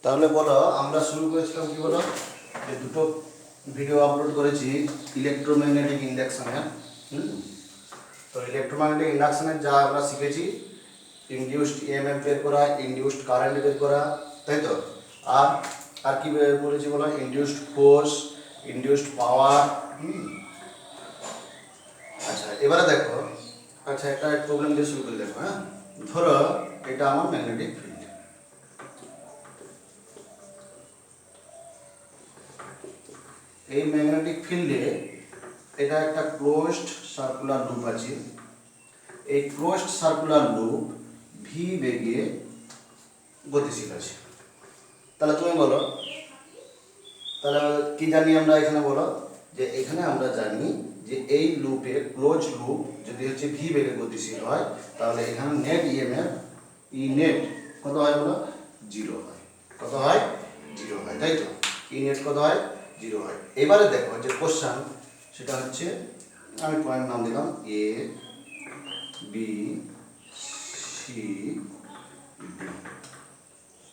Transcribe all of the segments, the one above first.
তাহলে বলো আমরা শুরু করেছিলাম কি বলো যে দুটো ভিডিও আপলোড করেছি ইলেকট্রোম্যাগনেটিক ইন্ডাকশনের। তো ইলেকট্রোম্যাগনেটিক ইন্ডাকশনের যা আমরা শিখেছি ইনডিউসড ইএমএফ বের করা, ইনডিউসড কারেন্ট বের করা, তাই তো। আর আর কি বের করেছি বলো, ইনডিউসড ফোর্স, ইনডিউসড পাওয়ার। আচ্ছা এবারে দেখো, আচ্ছা একটা প্রবলেম দিয়ে শুরু করে দেখো। হ্যাঁ, ধরো এটা আমার ম্যাগনেটিক ফিল্ড। এই ম্যাগনেটিক ফিল্ডে এটা একটা ক্লোজড সার্কুলার লুপ আছে। এই ক্লোজড সার্কুলার লুপ ভি বেগে গতিশীল আছে। তাহলে তুমি বলো, তাহলে কি জানি আমরা এখানে বলো যে এখানে আমরা জানি যে এই লুপে ক্লোজ লুপ যদি হচ্ছে ভি বেগে গতিশীল হয় তাহলে এখানে নেট ইএমএফ ই নেট কত হয় বলো, জিরো হয়। কত হয়? জিরো হয়, তাই তো। ই নেট কত হয়? জিরো হয়। এবারে দেখো যে কোশ্চেন সেটা হচ্ছে, আমি পয়েন্ট নাম দিলাম এ বি সি ডি,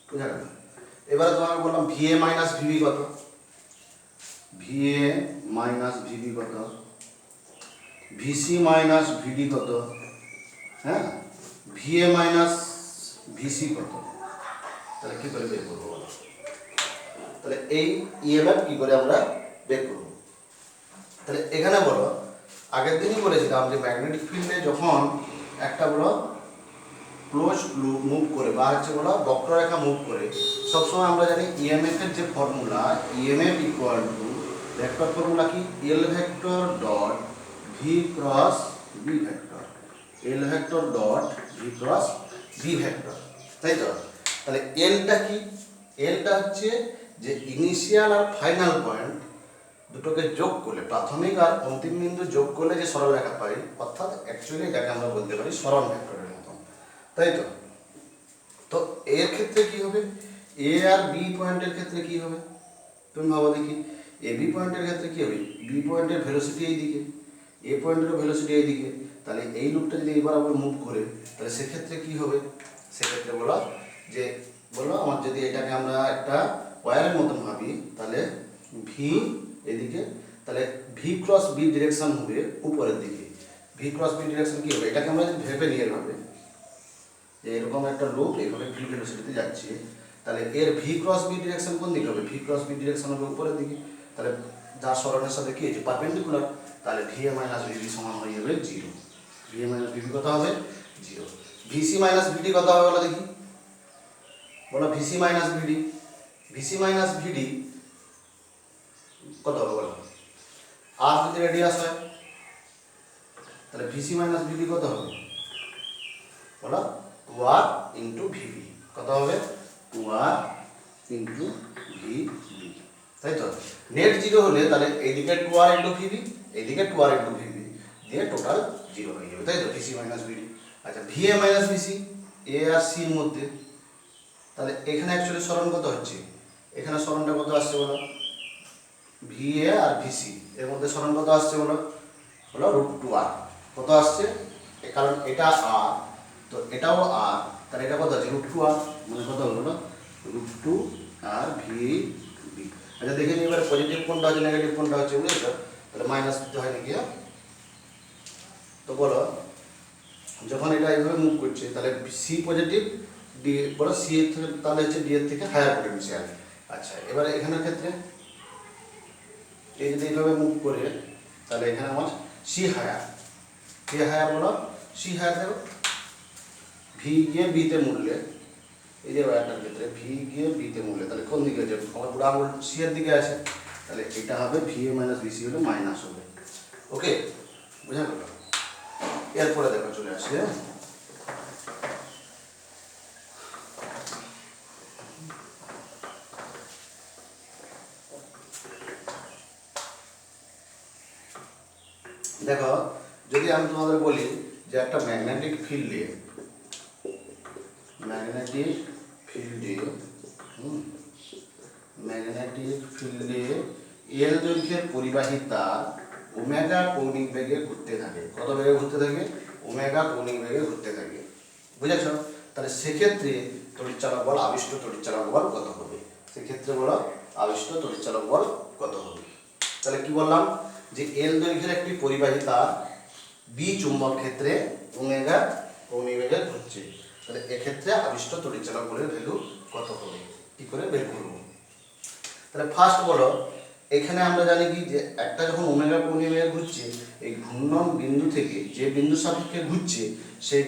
বুঝা গেল। এবারে তোমাকে বললাম ভিএ মাইনাস ভিবি কত, ভিএ মাইনাস ভিবি কত, ভিসি মাইনাস ভিডি কত, হ্যাঁ, ভিএ মাইনাস ভিসি কত। তাহলে কি করে বের করবো বলো? তাহলে এই ইএমএফ কি করে আমরা বের করব? তাহলে এখানে বলো, আগের দিনই বলেছিলাম যে ম্যাগনেটিক ফিল্ডে যখন একটা বলো ক্লোজ লুপ মুভ করে বা হচ্ছে বলো বক্ররেখা মুভ করে, সবসময় আমরা জানি ইএমএফ এর যে formula, EMF equal to vector formula কি, L vector dot V cross B vector, L vector dot V cross B vector, তাই তো। তাহলে এলটা কি? এলটা হচ্ছে যে ইনিশিয়াল আর ফাইনাল পয়েন্ট দুটোকে যোগ করলে, প্রাথমিক আর অন্তিম বিন্দু যোগ করলে যে সরলরেখা পাই, অর্থাৎ অ্যাকচুয়ালি এটাকে আমরা বলতে পারি সরল ভেক্টরের মতন, তাই তো। তো এর ক্ষেত্রে কি হবে, এ আর বি পয়েন্টের ক্ষেত্রে কি হবে তুমি ভাবো দেখি। এ বি পয়েন্টের ক্ষেত্রে কি হবে, বি পয়েন্টের ভেলোসিটি এইদিকে, এ পয়েন্টের ভেলোসিটি এইদিকে। তাহলে এই লুপটা যদি এবার আবার মুভ করে তাহলে সেক্ষেত্রে কি হবে, সেক্ষেত্রে বলো যে বলো আমার যদি এটাকে আমরা একটা ওয়্যারের মতন ভাবি তাহলে ভি এদিকে, তাহলে ভি ক্রস বি ডিরেকশন হবে উপরের দিকে। ভি ক্রস বি ডিরেকশন কি হবে, এটাকে আমরা যদি ভেবে নিয়ে ভাবে যে এরকম একটা লুপ এখানে ভি ভেলোসিটিতে যাচ্ছে, তাহলে এর ভি ক্রস বি ডিরেকশন কোন দিকে হবে, ভি ক্রস বি ডিরেকশন হবে উপরের দিকে। তাহলে যার সরণের সাথে কি হচ্ছে পারপেন্ডিকুলার, তাহলে ভি এ মাইনাস ভিভি সমান হয়ে যাবে zero. V A minus VV কত হবে, জিরো। ভিসি মাইনাস ভিডি কত হবে বলো দেখি, বলো ভিসি মাইনাস ভিডি, ভিসি মাইনাস ভিডি কত হবে বলো, আর যদি রেডিয়াস হয় তাহলে ভিসি মাইনাস ভিডি কত হবে বলো, টু আর ইন্টু ভিভি। কত হবে, টু আর ইন্টু ভিভি, তাই তো। নেট জিরো হলে তাহলে এইদিকে টু আর ইন্টু ভিভি, এইদিকে টু আর ইন্টু ভিভি দিয়ে টোটাল জিরো হয়ে যাবে, তাই তো, ভিসি মাইনাস ভিডি। আচ্ছা ভিএ মাইনাস ভিসি, এ আর সির মধ্যে, তাহলে এখানে অ্যাকচুয়ালি সরণ কত হচ্ছে, এখানে সরণটা কত আসছে বলো, ভিএ আর ভিসি এর মধ্যে সরণ কত আসছে বলো, হলো রুট টু আর। কত আসছে, কারণ এটা আর তো এটাও আর, তাহলে এটা কত আছে রুট টু আর, মানে কত হলো রুট টু আর ভি বি। আচ্ছা দেখে নিই এবার পজিটিভ কোনটা আছে নেগেটিভ কোনটা হচ্ছে, বুঝেছো। তাহলে মাইনাস দিতে হয় নাকি, হ্যাঁ। তো বলো যখন এটা এইভাবে মুভ করছে তাহলে সি পজিটিভ, ডি বলো সি এর থেকে তাহলে হচ্ছে ডি এর থেকে হায়ার পোটেনশিয়াল। আচ্ছা এবারে এখানের ক্ষেত্রে এই যদি এইভাবে মুভ করে তাহলে এখানে আমার সি হায়ার, কে হায়ার বলো, সি হায়ার দেখো, ভি গিয়ে বিতে মুড়লে, এই যে ওয়্যারটার ক্ষেত্রে ভি গিয়ে বিতে মুড়লে তাহলে কোন দিকে যাবে, আমার পুরো আঙুল সি এর দিকে আছে, তাহলে এটা হবে ভি এ মাইনাস বিসি হলে মাইনাস হবে। ওকে, বুঝা গেল। এরপরে দেখো চলে আসছে, দেখো যদি আমি তোমাদের বলি যে একটা ম্যাগনেটিক ফিল্ডে, ম্যাগনেটিক ফিল্ডে ম্যাগনেটিক ফিল্ডে এল দৈর্ঘ্যের পরিবাহী তার ওমেগা কৌণিক বেগে ঘুরতে থাকে, কত বেগে ঘুরতে থাকে, ওমেগা কৌণিক বেগে ঘুরতে থাকে, বুঝেছ। তাহলে সেক্ষেত্রে তড়িৎচালক বল আবিষ্ট তড়িৎচালক বল কত হবে। সেক্ষেত্রে বলো আবিষ্ট তড়িৎচালক বল কত হবে। তাহলে কি বললাম যে এল দৈর্ঘ্যের একটি পরিবাহী তার বি চুম্বক ক্ষেত্রে ওমেগা কৌণিবেগে ঘুরছে, তাহলে এক্ষেত্রে আবিষ্ট তড়িৎচালক বলের ভ্যালু কত হবে, কি করে বের করব। তাহলে ফার্স্ট বলো, এখানে আমরা জানি কি যে একটা যখন ওমেগা কৌণিবেগে ঘুরছে, এই ঘূর্ণন বিন্দু থেকে যে বিন্দু সাপেক্ষে ঘুরছে সেই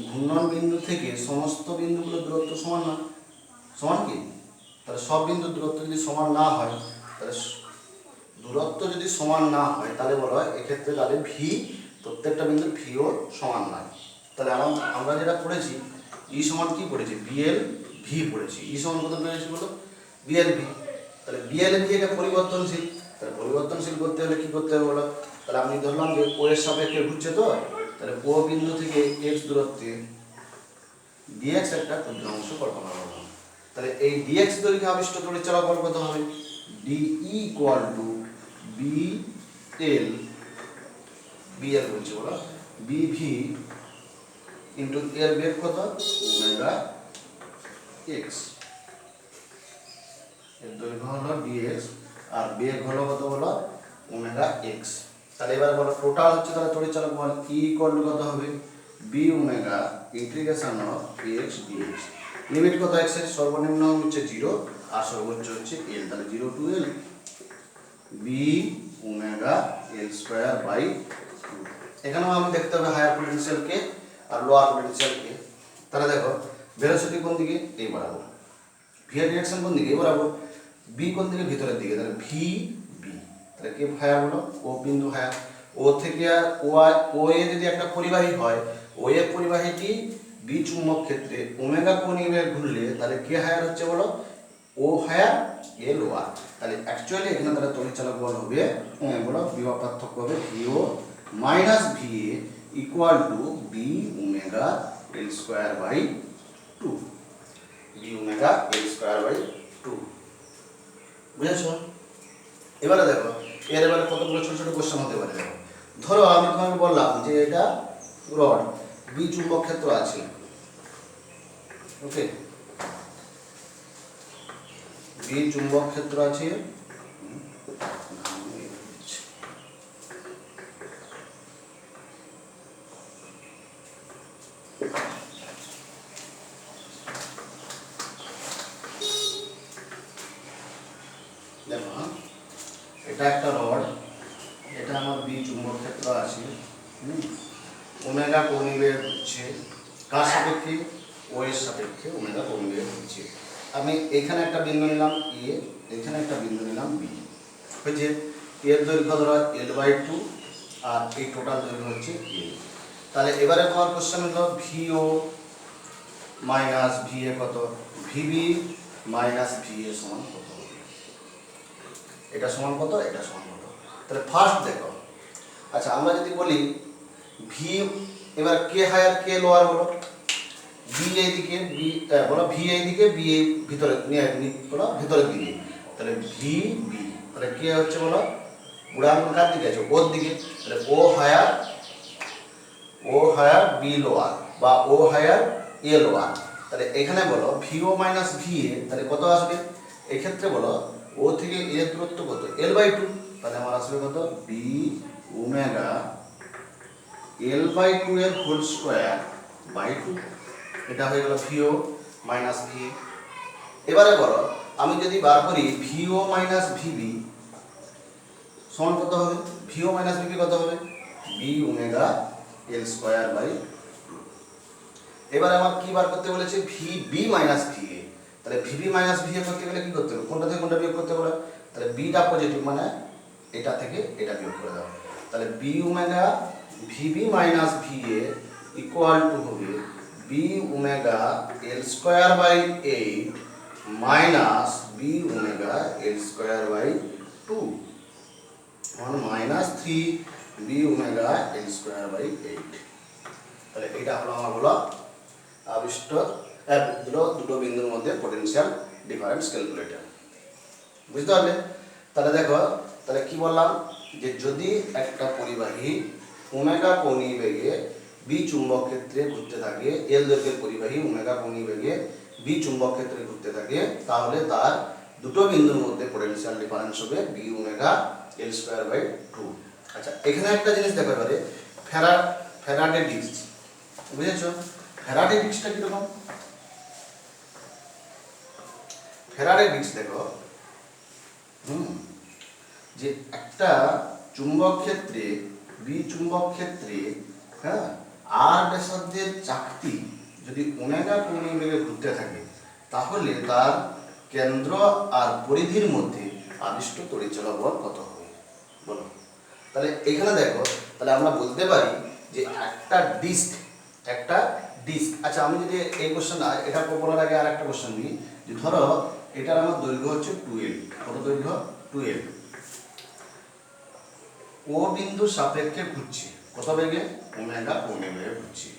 ঘূর্ণন বিন্দু থেকে সমস্ত বিন্দুগুলোর দূরত্ব সমান না, সমান কি? তাহলে সব বিন্দুর দূরত্ব যদি সমান না হয়, তাহলে দূরত্ব যদি সমান না হয় তাহলে বলা হয় এক্ষেত্রে তাহলে ভি প্রত্যেকটা বিন্দুর ভিও সমান নয়। তাহলে আমরা যেটা পড়েছি ই সমান কি পড়েছি, বিএল ভি পড়েছি। ই সমান কত পড়েছি বলো, বিএল ভি। তাহলে বিএল ভি এটা পরিবর্তনশীল, তাহলে পরিবর্তনশীল করতে হলে কি করতে হবে বলো। তাহলে আমি ধরলাম যে ও এর সাপেক্ষে ঘুরছে, তো তাহলে ও বিন্দু থেকে এক্স দূরত্বে ডিএক্স একটা ক্ষুদ্র অংশ কল্পনা করলাম। তাহলে এই ডিএক্স দৈর্ঘ্যে আবিষ্ট তড়িৎচালক বল কত হবে, DE equal to BL, BL বলছি বলো, বিভি ইন্টু এর বেগ কত ওমেগা এক্স। এর দৈর্ঘ্য হলো ডিএক্স আর বেগ হলো কত বলো ওমেগা এক্স। তাহলে এবার বলো টোটাল হচ্ছে তাহলে তড়িৎচালক বল ই ইকুয়াল টু কত হবে, B omega integration of X DX. Limit কত এক্স এর, সর্বনিম্ন হচ্ছে 0 আর সর্বোচ্চ হচ্ছে এল। তাহলে 0 to L B omega L square by 2। এখানেও আমি দেখতে হবে হায়ার পোটেনশিয়ালকে আর লোয়ার পোটেনশিয়ালকে। তাহলে দেখো ভেলোসিটি কোন দিকে, এই বরাবর, ভি এর ডিরেকশন কোন দিকে, এই বরাবর, বি কোন দিকে, ভিতরের দিকে, তাহলে ভি বি। তাহলে কে হায়ার হলো, ও বিন্দু হায়ার। ও থেকে আর ও এ যদি একটা পরিবাহী হয়, ও এ পরিবাহীটি বি চুম্বক ক্ষেত্রে ওমেগা কৌণিবেগে ঘুরলে তাহলে কে হায়ার হচ্ছে বলো, ও হায়ার এ লোয়ার। তাহলে অ্যাকচুয়ালি এখানে তাহলে তড়িৎচালক বল হবে বলো বিভব পার্থক্য হবে VO minus VA equal to B omega L square by 2, B omega L square by 2। বুঝেছো? এবারে দেখো এর এবারে কতগুলো ছোট ছোট কোশ্চেন হতে পারে। দেখো ধরো আমি তোমাকে বললাম যে এটা রড বি চুম্বক ক্ষেত্র আছে, ওকে, বি চুম্বক ক্ষেত্র আছে, দেখো এটা একটা রড, এটা আমার বি চুম্বক ক্ষেত্র আছে, ওমেগা কৌণিবেগ হচ্ছে কার সাপেক্ষে, ও এর সাপেক্ষে ওমেগা কৌণিবেগ হচ্ছে। আমি এখানে একটা বিন্দু নিলাম এ, এখানে একটা বিন্দু নিলাম বি, হয়েছে। এর দৈর্ঘ্য ধরো L/2 আর এই টোটাল দৈর্ঘ্য হচ্ছে এ। তাহলে এবারে তোমার কোশ্চেন হলো ভিও মাইনাস ভিএ কত, ভিবি মাইনাস ভিএ সমান কত, এটা সমান কত, এটা সমান কত। তাহলে ফার্স্ট দেখো, আচ্ছা আমরা যদি বলি ভি, এবার কে হায়ার কে লোয়ার বলো, বি এইদিকে বি বলো, ভি এইদিকে বি ভিতরে বলো ভিতরের দিকে, তাহলে ভি বি, তাহলে কে হচ্ছে বলো বুড়াঙ্গ কার দিকে আছে, ওর দিকে, তাহলে ও হায়ার বি লোয়ার বা ও হায়ার এ লোয়ার। তাহলে এখানে বলো ভিও মাইনাস ভিএ, তাহলে কত আসবে, এক্ষেত্রে বলো ও থেকে এর দূরত্ব কত, L/2, তাহলে আমার আসবে কত বি ওমেগা L/2 এর হোল স্কয়ার বাই 2, এটা হয়ে গেল ভিও মাইনাস ভিএ। এবারে বলো আমি যদি বার করি ভিও মাইনাস ভিবি সমান কত হবে, ভিও মাইনাস ভিবি কত হবে, B omega L square by 2। এবারে আমার কি বার করতে বলেছে, ভিবি মাইনাস ভিএ, তাহলে ভিবি মাইনাস ভিএ করতে গেলে কি করতে হবে, কোনটা থেকে কোনটা বিয়োগ করতে বলে, তাহলে বিটা পজিটিভ মানে এটা থেকে এটা বিয়োগ করে দাও। তাহলে B omega VB minus VA equal to হবে B omega L square by 8 minus B omega L square by 2 মানে minus 3 B omega L square by 8। তাহলে এটা হলো আমার হলো আবিষ্ট দুটো বিন্দুর মধ্যে পটেনশিয়াল ডিফারেন্স ক্যালকুলেটর। বুঝতে পারলে? তাহলে দেখো তাহলে কি বললাম যে যদি একটা পরিবাহী ওমেগা কৌণিবেগে বি চুম্বক ক্ষেত্রে ঘুরতে থাকে, এল দৈর্ঘ্যের পরিবাহী ওমেগা কৌণিবেগে বি চুম্বক ক্ষেত্রে ঘুরতে থাকে তাহলে তার দুটো বিন্দুর মধ্যে পোটেনশিয়াল ডিফারেন্স হবে B omega L square by 2। আচ্ছা, এখানে একটা জিনিস দেখো এবারে ফ্যারাডে ডিস্ক, বুঝেছো? ফ্যারাডে ডিস্কটা কিরকম? ফ্যারাডে ডিস্ক দেখো, যে একটা চুম্বক ক্ষেত্রে বি চুম্বক ক্ষেত্রে, হ্যাঁ, আর ব্যাসার্ধের চাকতি যদি ওমেগা কোণীয় বেগে ঘুরতে থাকে তাহলে তার কেন্দ্র আর পরিধির মধ্যে আবিষ্ট তড়িৎচলক বল কত হবে বলো? তাহলে এখানে দেখো, তাহলে আমরা বলতে পারি যে একটা ডিস্ক, আচ্ছা আমি যদি এই কোশ্চেন এটা বলার আগে আর একটা কোশ্চেন নিই, যে ধরো এটার আমার দৈর্ঘ্য হচ্ছে 12, কত দৈর্ঘ্য? 12, ও বিন্দু সাপেক্ষে ঘুরছে কত বেগে? ওমেগা কোণীয় বেগে ঘুরছে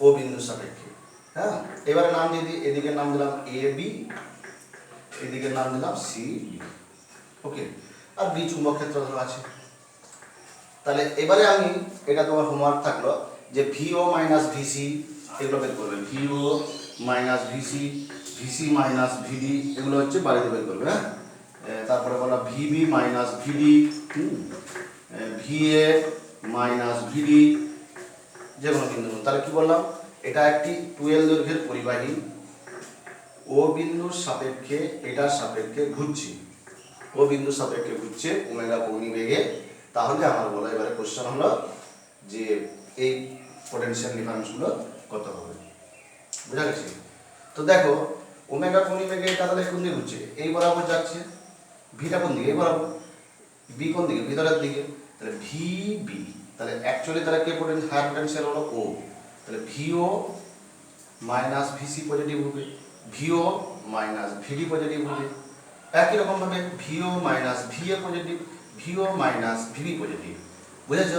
ও বিন্দু সাপেক্ষে। হ্যাঁ, এবারে নাম দিয়ে দিই, এদিকে নাম দিলাম এ বি, এদিকে নাম দিলাম সি বি, ওকে। আর বি চুম্বক ক্ষেত্র ধরো আছে। তাহলে এবারে আমি, এটা তোমার হোমওয়ার্ক থাকলো যে ভিও মাইনাস ভিসি এগুলো বের করবে, ভিও মাইনাস ভিসি, ভিসি মাইনাস ভিডি, এগুলো হচ্ছে বাড়িতে বের করবে। হ্যাঁ, তারপরে বলা ভিবি মাইনাস ভিডি, ভিএ মাইনাস ভিডি, যে কোনো বিন্দু। তাহলে কি বললাম? এটা একটি 12 দৈর্ঘ্যের পরিবাহী ও বিন্দুর সাপেক্ষে, এটার সাপেক্ষে ঘুরছে, ও বিন্দুর সাপেক্ষে ঘুরছে ওমেগা কোণীয় বেগে। তাহলে আমার বলা এবারে কোশ্চেন হলো যে এই পোটেনশিয়াল ডিফারেন্সগুলো কত হবে, বুঝা গেছে? তো দেখো ওমেগা কোণীয় বেগে এটা তাহলে কোন দিকে ঘুরছে? এই বরাবর যাচ্ছে। ভিটা কোন দিকে? এই বরাবর। বি কোন দিকে? ভিতরের দিকে। তাহলে ভি বি, তাহলে অ্যাকচুয়ালি তাহলে কে হায়ার পোটেনশিয়াল হলো? ও। তাহলে ভিও মাইনাস ভিসি পজিটিভ হবে, ভিও মাইনাস ভিডি পজিটিভ হবে। একই রকম ভাবে VO minus VA positive, VO minus VB positive, বুঝেছ?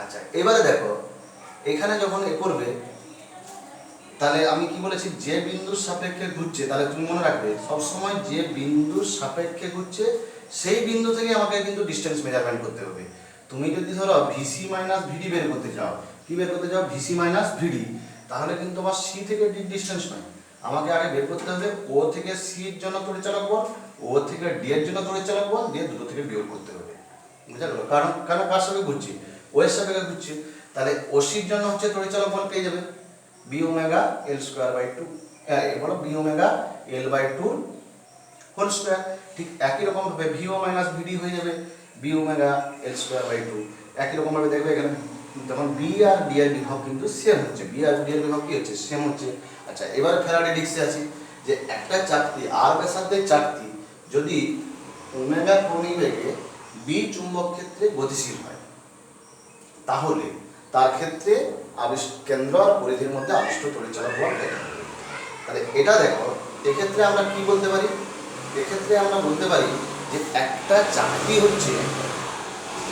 আচ্ছা, এবারে দেখো এখানে যখন এ করবে তাহলে আমি কি বলেছি, যে বিন্দুর সাপেক্ষে ঘুরছে, তাহলে তুমি মনে রাখবে সবসময় যে বিন্দুর সাপেক্ষে ঘুরছে সেই বিন্দু থেকে আমাকে কিন্তু ডিস্টেন্স মেজারমেন্ট করতে হবে। তুমি যদি ধরো ভিসি মাইনাস ভিডি বের করতে চাও, কি বের করতে চাও? ভিসি মাইনাস ভিডি, তাহলে কিন্তু আমার সি থেকে ডিস্টেন্স নয়, আমাকে আগে বের করতে হবে ও থেকে সি এর জন্য তড়িৎচালক বল, ও থেকে ডি এর জন্য তড়িৎচালক বল, দিয়ে দুটো থেকে বিয়োগ করতে হবে, বুঝা গেল? কারণ কার সাপেক্ষে ঘুরছে? ও এর সাপেক্ষে ঘুরছে, তাহলে ওসির জন্য হচ্ছে তড়িৎচালক বল পেয়ে যাবে B omega L square by 2, বলো B omega L by 2 whole square. ঠিক একই রকম ভাবে ভিও মাইনাস ভিডি হয়ে যাবে B omega L square by 2। একই রকম ভাবে দেখবে এখানে তখন বি আর ডি এর বিভব কিন্তু সেম হচ্ছে, বি আর ডি এর বিভব কি হচ্ছে? সেম হচ্ছে। আচ্ছা, এবারে ফ্যারাডে ডিস্কে আছে যে একটা চাকতি আর ব্যাসার্ধের চাকতি যদি ওমেগা কোণীয় বেগে বি চুম্বক ক্ষেত্রে গতিশীল হয় তাহলে তার ক্ষেত্রে কেন্দ্র আর পরিধির মধ্যে আবিষ্ট তড়িৎচালক বল কত হবে? তাহলে এটা দেখো, এক্ষেত্রে আমরা কি বলতে পারি? এক্ষেত্রে আমরা বলতে পারি যে একটা চাকতি হচ্ছে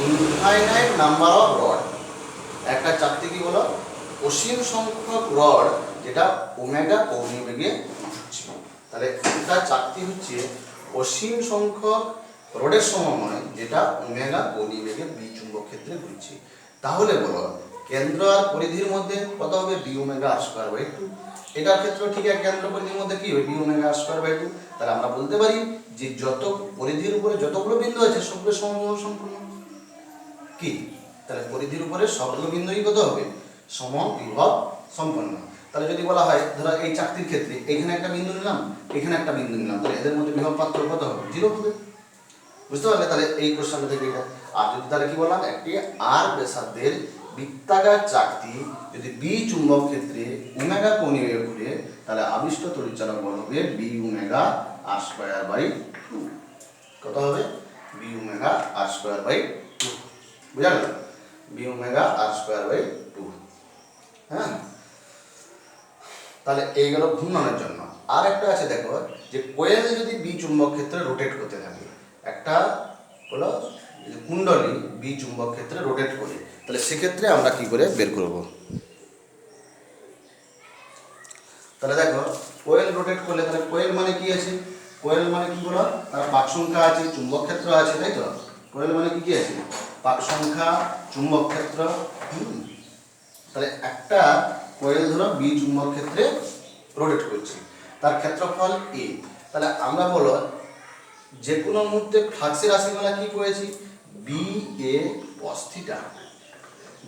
ইনফাইনাইট নাম্বার অফ রড, একটা চাকতি কি বলো? অসীম সংখ্যক রড যেটা ওমেগা কোণীয় বেগে ঘুরছে। তাহলে একটা চাকতি হচ্ছে অসীম সংখ্যক রডের সমন্বয় যেটা ওমেগা কোণীয় বেগে বি চুম্বক ক্ষেত্রে ঘুরছে। তাহলে বলো কেন্দ্র আর পরিধির মধ্যে কত হবে? B omega R square by 2। এটার ক্ষেত্রে ঠিক আছে, কেন্দ্র পরিধির মধ্যে কি হবে? B omega R square by 2। তাহলে আমরা বলতে পারি যে যত পরিধির উপরে যতগুলো বিন্দু আছে সবগুলো সমবিভব সম্পূর্ণ। কি? তাহলে পরিধির উপরে সবগুলো বিন্দুই কত হবে? সমবিভব সম্পন্ন। তাহলে যদি বলা হয় ধরো এই চাকতির ক্ষেত্রে এখানে একটা বিন্দু নিলাম, এখানে একটা বিন্দু নিলাম, তাহলে এদের মধ্যে বিভব পার্থক্য কত হবে? 0 হবে, বুঝতে পারলে? তাহলে এই কোশ্চেনটা থেকে এটা। আর যদি তাহলে কি বললাম, একটি আর ব্যাসার্ধের বৃত্তাকার চাকতি যদি বি চুম্বক ক্ষেত্রে ওমেগা কোণীয় বেগে ঘুরে তাহলে আবিষ্ট তড়িৎচালক বল হবে B omega R square by 2। কত হবে? B omega R square by 2, বুঝা গেল? B omega R square by 2। হ্যাঁ, তাহলে এই গেল ঘূর্ণনের জন্য। আর একটা আছে দেখো, যে কোয়েল যদি বি চুম্বক ক্ষেত্রে রোটেট করতে থাকে, একটা হলো কুণ্ডলী বি চুম্বক ক্ষেত্রে রোটেট করে, তাহলে সেক্ষেত্রে আমরা কি করে বের করব? তাহলে দেখো কোয়েল রোটেট করলে তাহলে কোয়েল মানে কি আছে? কোয়েল মানে কি বলো? তার পাক সংখ্যা আছে, চুম্বক ক্ষেত্র আছে, তাই তো? কোয়েল মানে কি আছে? পাক সংখ্যা, চুম্বক ক্ষেত্র। তাহলে একটা কোয়েল ধরো বি চুম্বক ক্ষেত্রে রোটেট করছে, তার ক্ষেত্রফল a। তাহলে আমরা বলো যে কোনো মুহূর্তে ফ্লাক্সের রাশিমালা কি করেছি, বি এ cos থিটা।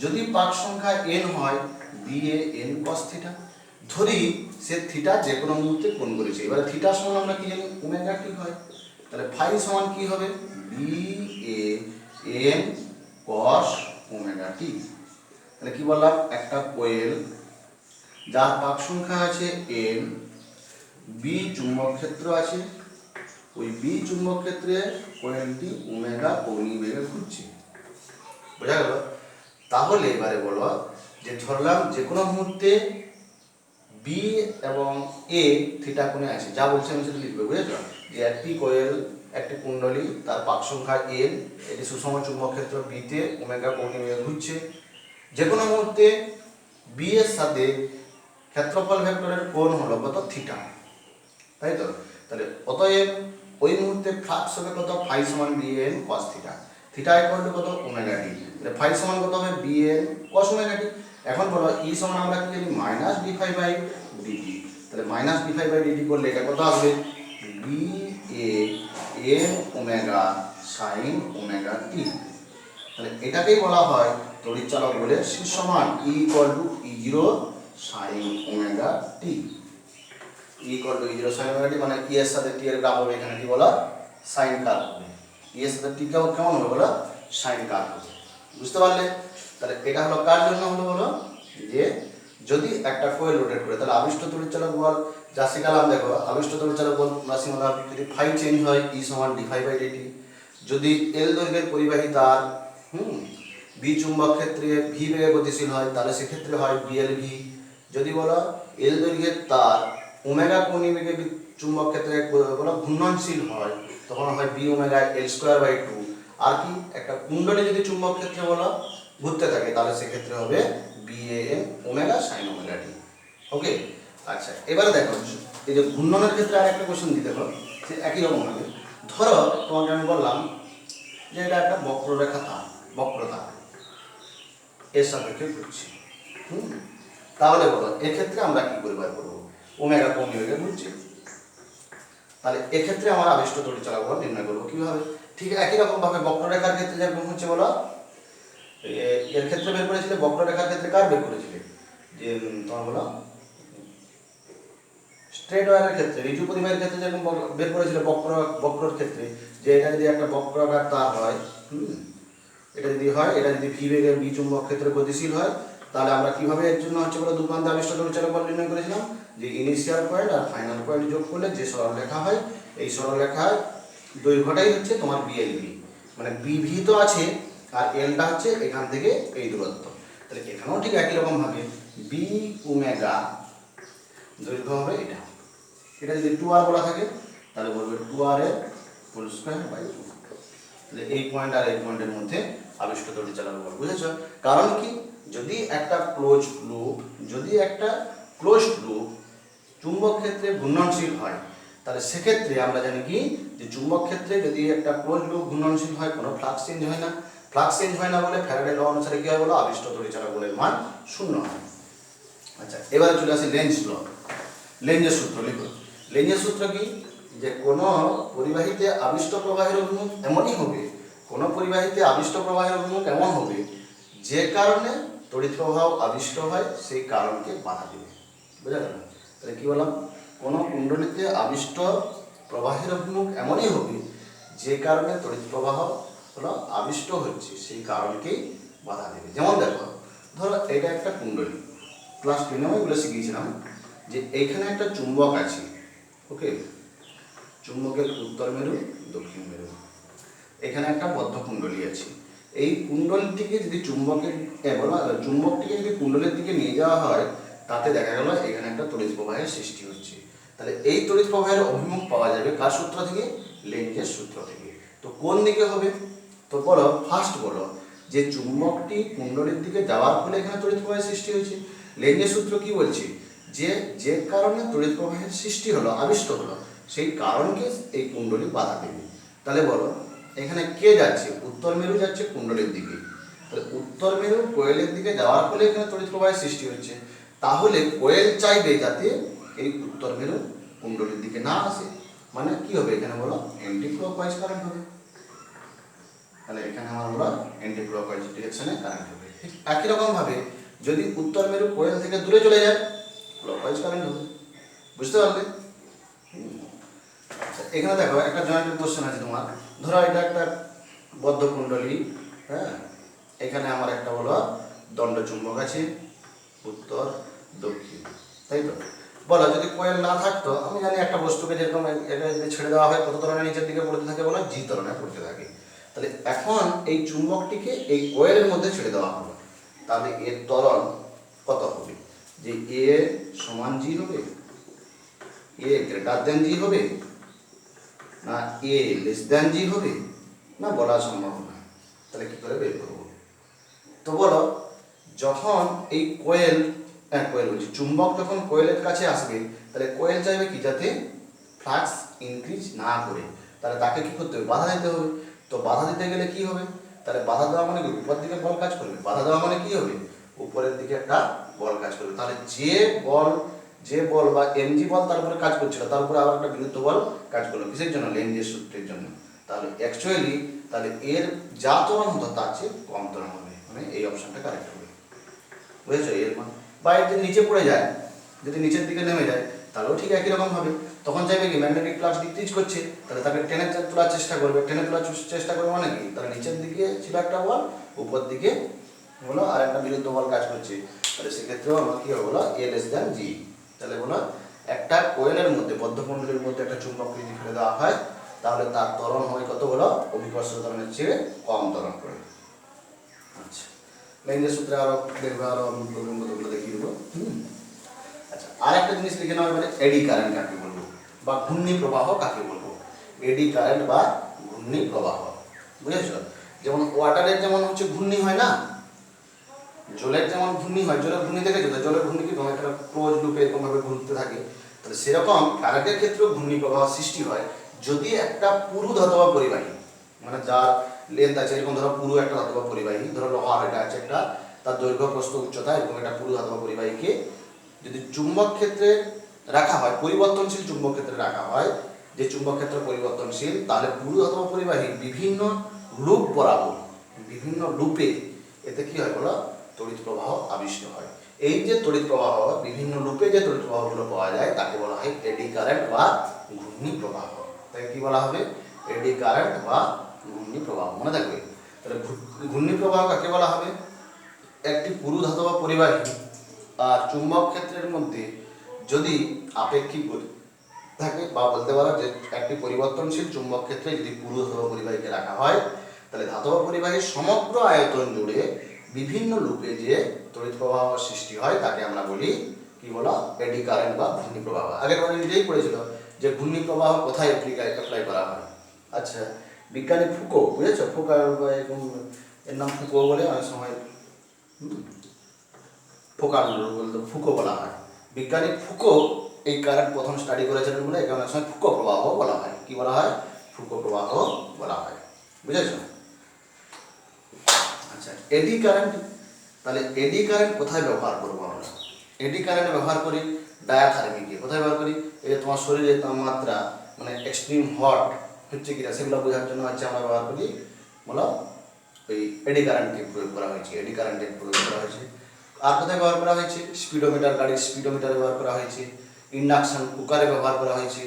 যদি পাক সংখ্যা n হয় B A n cos theta. ধরি সে থিটা যে কোনো মুহূর্তে কোণ করেছে। এবারে থিটা সমান আমরা কি জানি ওমেগা টি হয়। তাহলে ফাই সমান কি হবে, বি এ n cos ওমেগা টি। তাহলে কি বললাম, একটা কোয়েল যার পাক সংখ্যা আছে n, বি চুম্বক ক্ষেত্র আছে, ওই বি চুম্বক ক্ষেত্রে কোয়েলটি ওমেগা কৌণিক বেগে ঘুরছে। বোঝা গেল? তাহলে এবারে বলো যে ধরলাম যে কোনো মুহূর্তে বি এবং এ থিটা কোণে আছে, যা বলছে আমি সেটা লিখবে। বুঝেছো? যে একটি কোয়েল, একটি কুণ্ডলী, তার পাক সংখ্যা n, এটি সুষম চুম্বক ক্ষেত্র বিতে ওমেগা কৌণিক বেগে ঘুরছে। যে কোনো মুহূর্তে বি এর সাথে ক্ষেত্রফল ভেক্টরের কোণ হলো কত, থিটা, তাই তো? তাহলে অতএব ওই মুহূর্তে ফ্লাক্স হবে কত, ফাই সমান B N cos theta. Theta equal to কত, ওমেগা টি। তাহলে ফাই সমান কত হবে, B N cos omega T. এখন বলো ই সমান আমরা কি জানি, minus D phi by DT. তাহলে minus D phi by DT করলে এটা কত আসবে, B A N omega sine omega T. তাহলে এটাকেই বলা হয় তড়িৎচালক বলের সমান E equal to E zero sine omega T. E equal to E zero sine omega T মানে ই এর সাথে টি এর গ্রাফ হবে, এখানে কি বলা, সাইন কার্ভ হবে। ই এর সাথে টি কেমন হবে বলো, সাইন কার্ভ হবে। বুঝতে পারলে? তাহলে এটা হলো কার জন্য হলো বলো, যে যদি একটা কোয়েল রোটেট করে, তাহলে আবিষ্ট তড়িৎচালক বল যা শিখালাম দেখো, আবিষ্ট তড়িৎচালক বল রাশিমালা যদি ফাই চেঞ্জ হয় ই সমান ডি ফাই বাই ডিটি। যদি এল দৈর্ঘ্যের পরিবাহী তার বি চুম্বক ক্ষেত্রে ভি বেগে গতিশীল হয়, তাহলে সেক্ষেত্রে হয় বিএল ভি। যদি বলো এল দৈর্ঘ্যের তার ওমেগা কৌণিক বেগে চুম্বক ক্ষেত্রে বলো ঘূর্ণনশীল হয়, তখন হয় B omega L square by two. আর কি, একটা কুণ্ডলী যদি চুম্বক ক্ষেত্রে বলো ঘুরতে থাকে, তাহলে সেক্ষেত্রে হবে B A N omega sine omega T. Okay, আচ্ছা এবারে দেখো এই যে ঘূর্ণনের ক্ষেত্রে আর একটা কোশ্চেন দিতে হবে, সে একই রকম হবে। ধরো তোমাকে আমি বললাম যে এটা একটা বক্ররেখা তার, বক্রতা এর সাপেক্ষে ঘুরছে। তাহলে বলো এক্ষেত্রে আমরা কি করে বার করবো, ওমেগা কৌণিক বেগে ঘুরছে। তাহলে এক্ষেত্রে আমরা আবিষ্ট তড়িৎচালক বল নির্ণয় করবো কিভাবে, ঠিক একই রকম ভাবে বক্ররেখার ক্ষেত্রে যেরকম হচ্ছে বলো, এর ক্ষেত্রে বের করেছিলে, বক্ররেখার ক্ষেত্রে কার বের করেছিলে, যে তোমার বলো স্ট্রেট ওয়্যারের ক্ষেত্রে, ঋজু পরিবাহের ক্ষেত্রে যেরকম বের করেছিল বক্রর ক্ষেত্রে, যে এটা যদি একটা বক্রাকার তার হয়, এটা যদি হয়, এটা যদি ভি বেগের বি চুম্বক ক্ষেত্রে গতিশীল হয়, তাহলে আমরা কিভাবে এর জন্য হচ্ছে বলে দুপ্রান্তে আবিষ্ট তড়িৎচালক বল নির্ণয় করেছিলাম, যে ইনিশিয়াল পয়েন্ট আর ফাইনাল পয়েন্ট যোগ করলে যে সরলরেখা হয়, এই সরলরেখার দৈর্ঘ্যটাই হচ্ছে তোমার বিএলভি, মানে বিভি তো আছে আর এলটা হচ্ছে এখান থেকে এই দূরত্ব। তাহলে এখানেও ঠিক একই রকম ভাবে বি ওমেগা দৈর্ঘ্য হবে এটা। এটা যদি 2r বলা থাকে তাহলে বলবে 2r এর হোল স্কয়ার বাই 2। তাহলে এই পয়েন্ট আর এই পয়েন্টের মধ্যে আবিষ্ট তড়িৎচালক বল। বুঝেছো? কারণ কি, যদি একটা ক্লোজড লুপ চুম্বক ক্ষেত্রে ঘূর্ণনশীল হয়, তাহলে সেক্ষেত্রে আমরা জানি কি, যে চুম্বক ক্ষেত্রে যদি একটা ক্লোজড লুপ ঘূর্ণনশীল হয়, কোনো ফ্লাক্স চেঞ্জ হয় না। ফ্লাক্স চেঞ্জ হয় না বলে ফ্যারাডে ল অনুসারে কি হয় বলো, আবিষ্ট তড়িৎচালক বলের মান 0 হয়। আচ্ছা এবারে চলে আসি লেঞ্জ ল। লেঞ্জের সূত্র লিখো। লেঞ্জের সূত্র কি, যে কোনো পরিবাহীতে আবিষ্ট প্রবাহের অভিমুখ এমনই হবে, কোনো পরিবাহীতে আবিষ্ট প্রবাহের অভিমুখ এমন হবে যে কারণে তড়িৎ প্রবাহ আবিষ্ট হয়, সেই কারণকে বাধা দেবে। বুঝা গেল? তাহলে কি বললাম, কোনো কুণ্ডলীতে আবিষ্ট প্রবাহের অভিমুখ এমনই হবে যে কারণে তড়িৎ প্রবাহ হলো আবিষ্ট হচ্ছে, সেই কারণকেই বাধা দেবে। যেমন দেখো, ধরো এটা একটা কুণ্ডলী, ক্লাস 10 এগুলো শিখিয়েছিলাম, যে এইখানে একটা চুম্বক আছে। ওকে, চুম্বকের উত্তর মেরু দক্ষিণ মেরু, এখানে একটা বদ্ধ কুণ্ডলী আছে। এই কুণ্ডলীটিকে যদি চুম্বকটিকে যদি কুণ্ডলীর দিকে নিয়ে যাওয়া হয়, তাতে দেখা গেল এখানে একটা তড়িৎ প্রবাহের সৃষ্টি হচ্ছে। তাহলে এই তড়িৎ প্রবাহের অভিমুখ পাওয়া যাবে কার সূত্র থেকে, লেঞ্জের সূত্র থেকে। তো কোন দিকে হবে, তো বলো ফার্স্ট বলো যে চুম্বকটি কুণ্ডলীর দিকে যাওয়ার ফলে এখানে তড়িৎ প্রবাহের সৃষ্টি হয়েছে। লেঞ্জের সূত্র কি বলছে, যে কারণে তড়িৎ প্রবাহের সৃষ্টি হলো, আবিষ্ট হলো, সেই কারণকে এই কুণ্ডলী বাধা দেবে। তাহলে বলো এখানে কে যাচ্ছে, উত্তর মেরু যাচ্ছে কুণ্ডলীর দিকে। তাহলে উত্তর মেরু কোয়েলের দিকে যাওয়ার ফলে এখানে তড়িৎ প্রবাহের সৃষ্টি হচ্ছে। তাহলে কোয়েল চাইবে যাতে এই উত্তর মেরু কুণ্ডলীর দিকে না আসে, মানে কি হবে এখানে বলো অ্যান্টি ক্লকওয়াইজ কারেন্ট হবে। তাহলে এখানে আমার বলো অ্যান্টি ক্লকওয়াইজ ডিরেকশনে কারেন্ট হবে। ঠিক একই রকম ভাবে যদি উত্তর মেরু কোয়েল থেকে দূরে চলে যায় ক্লকওয়াইজ কারেন্ট হবে। বুঝতে পারলে? আচ্ছা, এখানে দেখো একটা জয়েন্টের কোশ্চেন আছে তোমার। ধরো এটা একটা বদ্ধ কুণ্ডলী, হ্যাঁ, এখানে আমার একটা বলো দণ্ড চুম্বক আছে উত্তর দক্ষিণ, তাই তো? বলো যদি কোয়েল না থাকতো, আমি জানি একটা বস্তুকে যেরকম এটা যদি ছেড়ে দেওয়া হয় কত ধরনের নিচের দিকে পড়তে থাকে বলো জি ধরনের পড়তে থাকে। তাহলে এখন এই চুম্বকটিকে এই কোয়েলের মধ্যে ছেড়ে দেওয়া হবে, তাহলে এর ত্বরণ কত হবে? যে এ সমান জি হবে, এ গ্রেটার দেন জি হবে, না এ লেস দেন জি হবে, না বলা সম্ভব না। তাহলে কি করে বের করবো? তো বলো যখন এই কোয়েল বলছি চুম্বক যখন কোয়েলের কাছে আসবে, তাহলে কোয়েল চাইবে কি যাতে ফ্লাক্স ইনক্রিজ না করে, তাহলে তাকে কি করতে হবে? বাধা দিতে হবে। তো বাধা দিতে গেলে কি হবে? তাহলে বাধা দেওয়া মানে কি উপর দিকে বল কাজ করবে, বাধা দেওয়া মানে কি হবে উপরের দিকে একটা বল কাজ করবে। তাহলে যে বল বা এমজি বল তার উপরে কাজ করছিল, তার উপরে আবার একটা বিরুদ্ধ বল কাজ করলো, কিসের জন্য? লেনজের সূত্রের জন্য। তাহলে অ্যাকচুয়ালি তাহলে এর যা ত্বরণ হতো তার চেয়ে কম ত্বরণ হবে, মানে এই অপশনটা কারেক্ট হবে। বুঝেছো? এর মানে বা যদি নিচে পড়ে যায়, যদি নিচের দিকে নেমে যায় তাহলেও ঠিক একই রকম হবে। তখন চাইবে কি ম্যাগনেটিক ফ্লাক্স ডিক্রিজ করছে, তাহলে তাকে টেনে তোলার চেষ্টা করবে। টেনে তোলার চেষ্টা করবে মানে কি? তাহলে নিচের দিকে ছিল একটা বল, উপর দিকে হলো আর একটা বিরুদ্ধ বল কাজ করছে, তাহলে সেক্ষেত্রেও আমার কি হবে বলো এ লেস দেন জি। তাহলে বলো একটা কোয়েলের মধ্যে বদ্ধকুণ্ডলীর মধ্যে একটা চুম্বককে যদি ফেলে দেওয়া হয় তাহলে তার ত্বরণ হয় কত বলো অভিকর্ষ ত্বরণের চেয়ে কম ত্বরণ করে। আচ্ছা, লেনজের সূত্রে আরো দেখবে, আরো আমি প্রবলেমগুলো দেখিয়ে দেবো। আচ্ছা, আর একটা জিনিস লিখে নাও এবারে, এডি কারেন্ট কাকে বলবো বা ঘূর্ণি প্রবাহ কাকে বলবো? এডি কারেন্ট বা ঘূর্ণি প্রবাহ, বুঝেছো? যেমন ওয়াটারের যেমন হচ্ছে ঘূর্ণি হয় না, জলের যেমন ঘূর্ণি হয়, জলের ঘূর্ণি দেখেছো তো? জলের ঘূর্ণি কি তোমার একটা ক্লোজ লুপে এরকম ভাবে ঘুরতে থাকে। তাহলে সেরকম কারেন্টের ক্ষেত্রেও ঘূর্ণি প্রবাহ সৃষ্টি হয় যদি একটা পুরু ধাতব পরিবাহী, মানে যার লেন্থ আছে এরকম, ধরো পুরু একটা ধাতব পরিবাহী, ধরো লোহার এটা আছে একটা, তার দৈর্ঘ্য প্রস্থ উচ্চতা এরকম একটা পুরু ধাতব পরিবাহীকে যদি চুম্বক ক্ষেত্রে রাখা হয়, পরিবর্তনশীল চুম্বক ক্ষেত্রে রাখা হয়, যে চুম্বক ক্ষেত্র পরিবর্তনশীল, তাহলে পুরু ধাতব পরিবাহী বিভিন্ন লুপ বরাবর, বিভিন্ন লুপে এতে কি হয় বলো তড়িৎ প্রবাহ আবিষ্ট হয়। এই যে তড়িৎ প্রবাহ, বিভিন্ন লুপে যে তড়িৎ প্রবাহগুলো পাওয়া যায় তাকে বলা হয় এডি কারেন্ট বা ঘূর্ণি প্রবাহ। তাই কি বলা হবে? এডি কারেন্ট বা ঘূর্ণি প্রবাহ, মনে থাকবে। তাহলে ঘূর্ণি প্রবাহ কাকে বলা হবে? একটি পুরু ধাতব পরিবাহী আর চুম্বক ক্ষেত্রের মধ্যে যদি আপেক্ষিক থাকে, বা বলতে পারো যে একটি পরিবর্তনশীল চুম্বক ক্ষেত্রে যদি পুরু ধাতব পরিবাহীকে রাখা হয়, তাহলে ধাতব পরিবাহীর সমগ্র আয়তন জুড়ে বিভিন্ন লুপে যে তড়িৎ প্রবাহ সৃষ্টি হয় তাকে আমরা বলি কি বলো এডি কারেন্ট বা ঘূর্ণি প্রবাহ। আগের বারে নিজেই পড়েছিল যে ঘূর্ণি প্রবাহ কোথায় অ্যাপ্লাই করা হয়। আচ্ছা, বিজ্ঞানী ফুকো, বুঝেছো? ফুকো এর নাম ফুকো বলে অনেক সময় ফুকো বলা হয়। বিজ্ঞানী ফুকো এই কারেন্ট প্রথম স্টাডি করেছিলেন বলে একে অনেক সময় ফুকো প্রবাহ বলা হয়। কি বলা হয়? ফুকো প্রবাহ বলা হয়, বুঝেছো? আচ্ছা, এডি কারেন্ট, তাহলে এডি কারেন্ট কোথায় ব্যবহার করবো আমরা? এডি কারেন্ট ব্যবহার করি ডায়াথার্মিকে। কোথায় ব্যবহার করি? এই যে তোমার শরীরের তাপমাত্রা মানে এক্সট্রিম হট হচ্ছে কিনা সেগুলো বোঝার জন্য হচ্ছে আমরা ব্যবহার করি বলো ওই এডি কারেন্টকে প্রয়োগ করা হয়েছে, এডি কারেন্টের প্রয়োগ করা হয়েছে। আর কোথায় ব্যবহার করা হয়েছে? স্পিডোমিটার, গাড়ির স্পিডোমিটারে ব্যবহার করা হয়েছে, ইন্ডাকশন কুকারে ব্যবহার করা হয়েছে,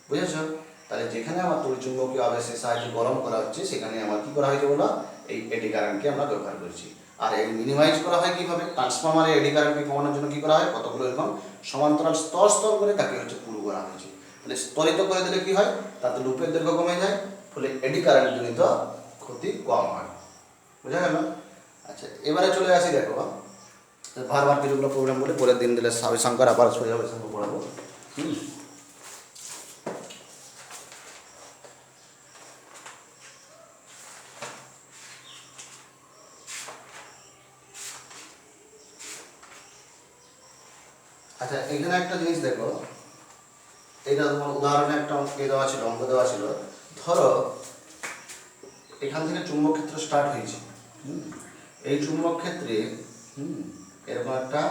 বুঝেছো? তাহলে যেখানে আমার তড়িৎচুম্বকীয় আবেশের সাহায্যে গরম করা হচ্ছে সেখানে আমার কি করা হয়েছে বলো এই এডি কারেন্টকে আমরা ব্যবহার করছি। আর এই মিনিমাইজ করা হয় কিভাবে? ট্রান্সফরমারে এডি কারেন্টকে কমানোর জন্য কি করা হয়? কতগুলো এরকম সমান্তরাল স্তর স্তর করে তাকে হচ্ছে পুরু করা হয়েছে। তাহলে স্তরিত করে দিলে কি হয়? তাতে লুপের দৈর্ঘ্য কমে যায়, ফলে এডি কারেন্ট জনিত ক্ষতি কম হয়। বুঝা গেল? আচ্ছা, এবারে চলে আসি, দেখো বারবার কিছুগুলো প্রবলেম বলে পরের দিন দিলে শঙ্কর আবার সোজা শঙ্কর পড়াবো। আচ্ছা, এখানে একটা জিনিস দেখো, এটা তোমার উদাহরণে একটা অঙ্ক দেওয়া ছিল, ধরো এখান থেকে চুম্বক ক্ষেত্র স্টার্ট হয়েছে। এই চুম্বক ক্ষেত্রে এরকম একটা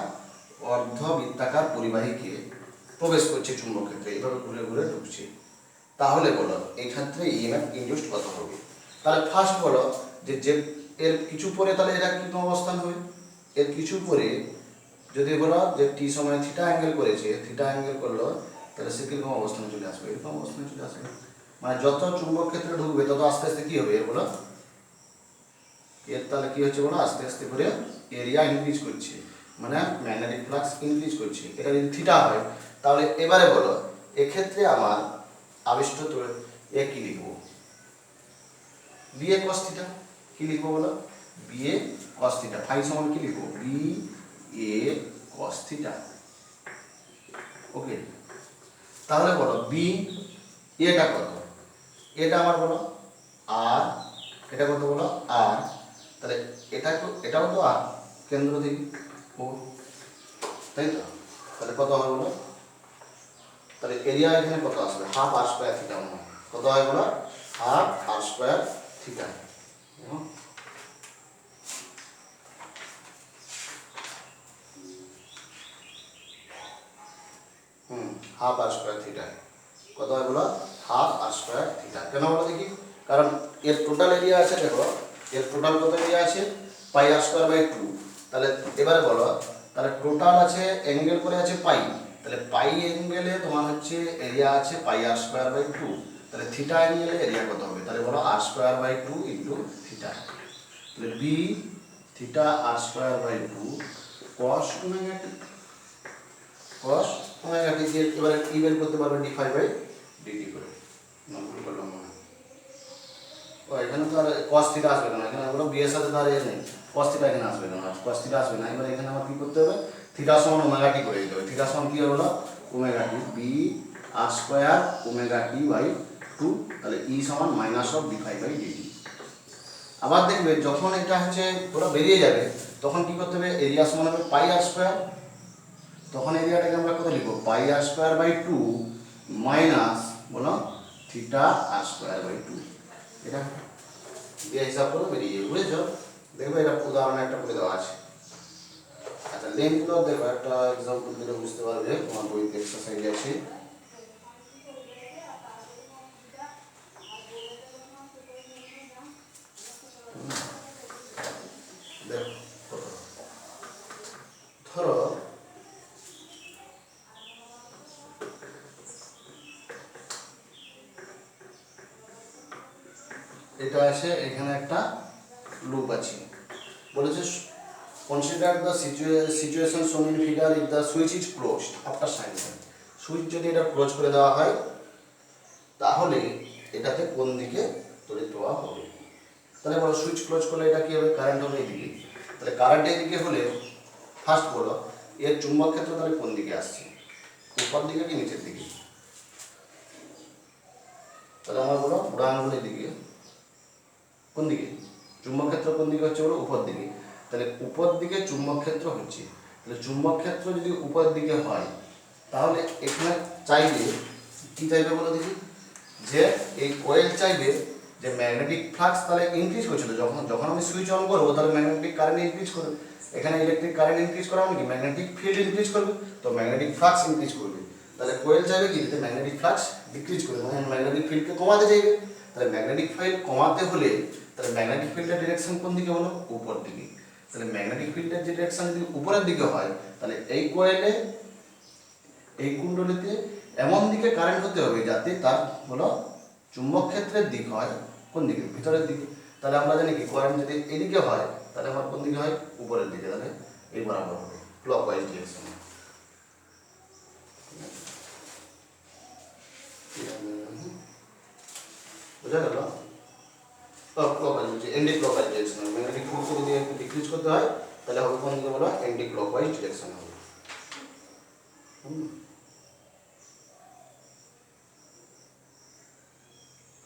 অর্ধবৃত্তাকার পরিবাহীকে প্রবেশ করছে চুম্বক ক্ষেত্রে, এইভাবে ঘুরে ঘুরে ঢুকছে, তাহলে বলো এই ক্ষেত্রে ইএমএফ ইনডিউসড কত হবে? তাহলে ফার্স্ট বলো যে যে এর কিছু পরে তাহলে এটা কীরকম অবস্থান হবে, এর কিছু পরে যদি বলো যে টি সময় থিটা অ্যাঙ্গেল করেছে, থিটা অ্যাঙ্গেল করলো, তাহলে সে কীরকম অবস্থানে চলে আসবে, এরকম অবস্থানে চলে আসবে। মানে যত চুম্বক ক্ষেত্রে ঢুকবে তত আস্তে আস্তে কী হবে এর বলো, এর তাহলে কী হচ্ছে বলো, আস্তে আস্তে করে এরিয়া ইনক্রিজ করছে, মানে ম্যাগনেটিক ফ্লাক্স ইনক্রিজ করছে। এটা যদি থিটা হয় তাহলে এবারে বলো এক্ষেত্রে আমার আবিষ্ট এ কী লিখবো, বি এ কস থিটা, কী লিখবো বলো, B A cos theta, phi সমান কী লিখবো, বি এ কস থিটা। ওকে, তাহলে বলো বি এটা কত, এটা আমার বলো আর, এটা কত বলো আর, তাহলে এটাও তো আর কেন্দ্র থেকে ও, তাই তো, তাহলে কত হবে বলো, তাহলে এরিয়া এখানে কত আসবে, হাফ আর স্কোয়ার থিটা, কত হয় বলো, হাফ আর স্কোয়ার থিটা। হাফ আর স্কোয়ার থিটা কত হয় বলো, হাফ আর স্কোয়ার থিটা। কেন বলো দেখি, কারণ এর টোটাল এরিয়া আছে, দেখো এর টোটাল কত এরিয়া আছে, পাই আর স্কোয়ার বাই 2। তাহলে এবারে বলো, তাহলে টোটাল আছে অ্যাঙ্গেল করে আছে পাই, তাহলে পাই অ্যাঙ্গেলে তোমার হচ্ছে এরিয়া আছে পাই আর স্কোয়ার বাই 2, তাহলে থিটা অ্যাঙ্গেলে এরিয়া কত হবে, তাহলে বলো r square by 2 into theta. তাহলে B theta r square by 2 cos omega t, cos omega t দিয়ে এবারে কি বের করতে পারবে, ডি ফাই বাই ডিটি করে, ভুল করলাম মনে হয়। ও এখানে তো আর কস থিটা আসবে না, এখানে বলো বি এর সাথে তো আর এ নেই, কস থিটা এখানে আসবে না, কস থিটা আসবে না। এবার এখানে আমার কি করতে হবে, থিটা সমান ওমেগা টি করে দিতে হবে। থিটা সমান কি হলো, omega T, B R square omega T by 2, তাহলে ই সমান minus of D phi by DT. আবার দেখবে যখন এটা হচ্ছে পুরো বেরিয়ে যাবে তখন কি করতে হবে, এরিয়া সমান হবে পাই আর স্কোয়ার, তখন এরিয়াটাকে আমরা কত লিখবো, পাই আর স্কোয়ার বাই 2 মাইনাস বলো থিটা আর স্কোয়ার বাই 2। এটা দিয়ে হিসাব করে বেরিয়ে যাবে, বুঝেছো? দেখবে এটা উদাহরণ একটা করে দেওয়া আছে। আচ্ছা লেন্থগুলো দেখো, একটা এক্সাম্পল দিলে বুঝতে পারবে, তোমার বইতে এক্সারসাইজ আছে। ধরো এটা আছে, এখানে একটা লুপ আছে, বলেছে consider the situation shown in figure if the switch is closed after sign. Switch যদি এটা ক্লোজ করে দেওয়া হয় তাহলে এটাতে কোন দিকে তড়িৎ প্রবাহ হবে। তাহলে বলো সুইচ ক্লোজ করলে এটা কি হবে, কারেন্ট হবে এইদিকে, তাহলে কারেন্ট এইদিকে হলে ফার্স্ট বলো এর চুম্বক ক্ষেত্র তাহলে কোন দিকে আসছে, উপর দিকে কি নিচের দিকে, তাহলে আমার বলো বুড়া আঙুলের দিকে, কোন দিকে চুম্বক ক্ষেত্র কোন দিকে হচ্ছে বলো, উপর দিকে। তাহলে উপর দিকে চুম্বক ক্ষেত্র হচ্ছে, তাহলে চুম্বক ক্ষেত্র যদি উপর দিকে হয় তাহলে এখানে চাইবে কি চাইবে বলো দেখি, যে এই কোয়েল চাইবে যে ম্যাগনেটিক ফ্লাক্স তাহলে ইনক্রিজ করছিল, যখন যখন আমি সুইচ অন করবো তাহলে ম্যাগনেটিক কারেন্ট ইনক্রিজ করবে, এখানে ইলেকট্রিক কারেন্ট ইনক্রিজ করা মানে কি ম্যাগনেটিক ফিল্ড ইনক্রিজ করবে, তো ম্যাগনেটিক ফ্লাক্স ইনক্রিজ করবে। তাহলে কোয়েল চাইবে কি, যাতে ম্যাগনেটিক ফ্লাক্স ডিক্রিজ করবে, মানে ম্যাগনেটিক ফিল্ডকে কমাতে চাইবে। তাহলে ম্যাগনেটিক ফিল্ড কমাতে হলে তাহলে ম্যাগনেটিক ফিল্ডের ডিরেকশন কোন দিকে বলো, উপর দিকে। তাহলে ম্যাগনেটিক ফিল্ডের যে ডিরেকশন যদি উপরের দিকে হয় তাহলে এই কোয়েলে এই কুণ্ডলিতে এমন দিকে কারেন্ট হতে হবে যাতে তার হলো চুম্বক ক্ষেত্রের দিক হয় কোন দিকে, ভিতরের দিকে। তাহলে আমরা জানি কি কারেন্ট যদি এদিকে হয় তাহলে আমার কোন দিকে হয়, উপরের দিকে, তাহলে এই বরাবর হবে ক্লকওয়াইজ ডিরেকশন। বুঝা গেল, ক্লকওয়াইজ হচ্ছে এন্টি ক্লকওয়াইজ ডিরেকশন। ম্যাগনেটিক ফিল্ডকে যদি একটু ডিক্রিজ করতে হয় তাহলে হবে কোন দিকে বলো, এন্টি ক্লকওয়াইজ ডিরেকশন হবে।